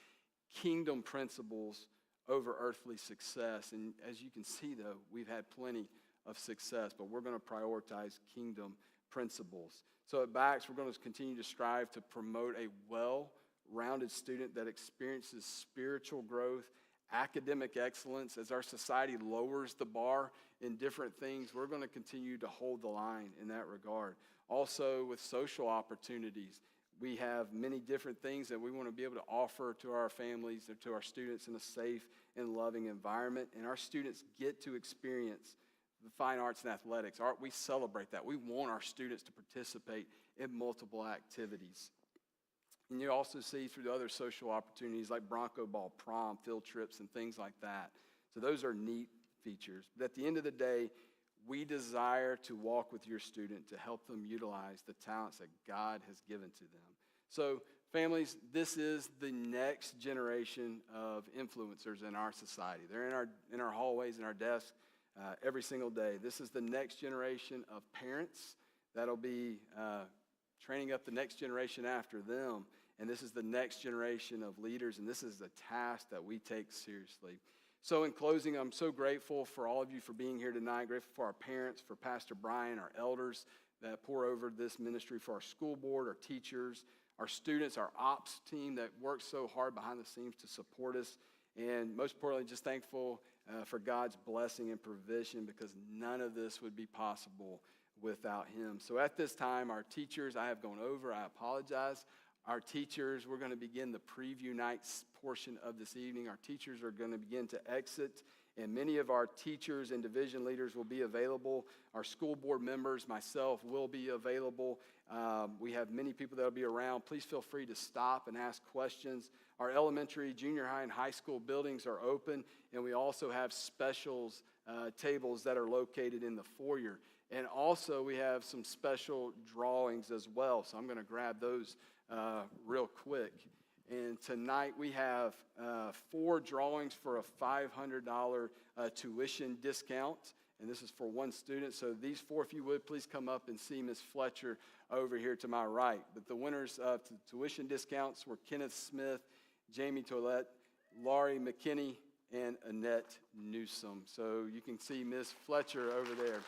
kingdom principles over earthly success. And as you can see, though, we've had plenty of success, but we're going to prioritize kingdom principles. So at BACS, we're going to continue to strive to promote a well-rounded student that experiences spiritual growth, academic excellence. As our society lowers the bar in different things, we're going to continue to hold the line in that regard. Also, with social opportunities, we have many different things that we want to be able to offer to our families and to our students in a safe and loving environment. And our students get to experience the fine arts and athletics. We celebrate that. We want our students to participate in multiple activities. And you also see through the other social opportunities like Bronco Ball, prom, field trips, and things like that. So those are neat features. But at the end of the day, we desire to walk with your student to help them utilize the talents that God has given to them. So families, this is the next generation of influencers in our society. They're in our hallways, in our desks every single day. This is the next generation of parents that'll be training up the next generation after them. And this is the next generation of leaders, and this is a task that we take seriously. So in closing, I'm so grateful for all of you for being here tonight, grateful for our parents, for Pastor Brian, our elders that pour over this ministry, for our school board, our teachers, our students, our ops team that works so hard behind the scenes to support us, and most importantly, just thankful for God's blessing and provision, because none of this would be possible without him. So at this time, our teachers, I have gone over, I apologize. Our teachers, we're going to begin the preview nights portion of this evening. Our teachers are going to begin to exit, and many of our teachers and division leaders will be available. Our school board members, myself, will be available. We have many people that will be around. Please feel free to stop and ask questions. Our elementary, junior high, and high school buildings are open, and we also have specials tables that are located in the foyer. And also, we have some special drawings as well, so I'm going to grab those real quick. And tonight we have 4 drawings for a $500 tuition discount. And this is for one student. So these 4, if you would, please come up and see Ms. Fletcher over here to my right. But the winners of the tuition discounts were Kenneth Smith, Jamie Toilette, Laurie McKinney, and Annette Newsom. So you can see Ms. Fletcher over there.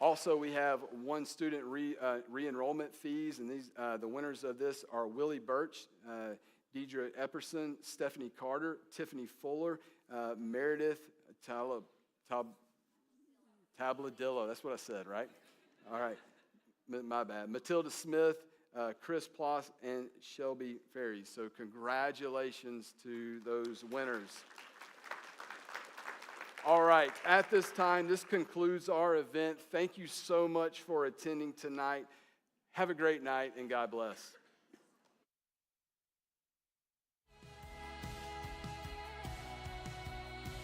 Also, we have one student re-enrollment fees, and these the winners of this are Willie Birch, Deidre Epperson, Stephanie Carter, Tiffany Fuller, Meredith Tabladillo. That's what I said, right? All right, my bad. Matilda Smith, Chris Ploss, and Shelby Ferry. So congratulations to those winners. All right, at this time, this concludes our event. Thank you so much for attending tonight. Have a great night, and God bless.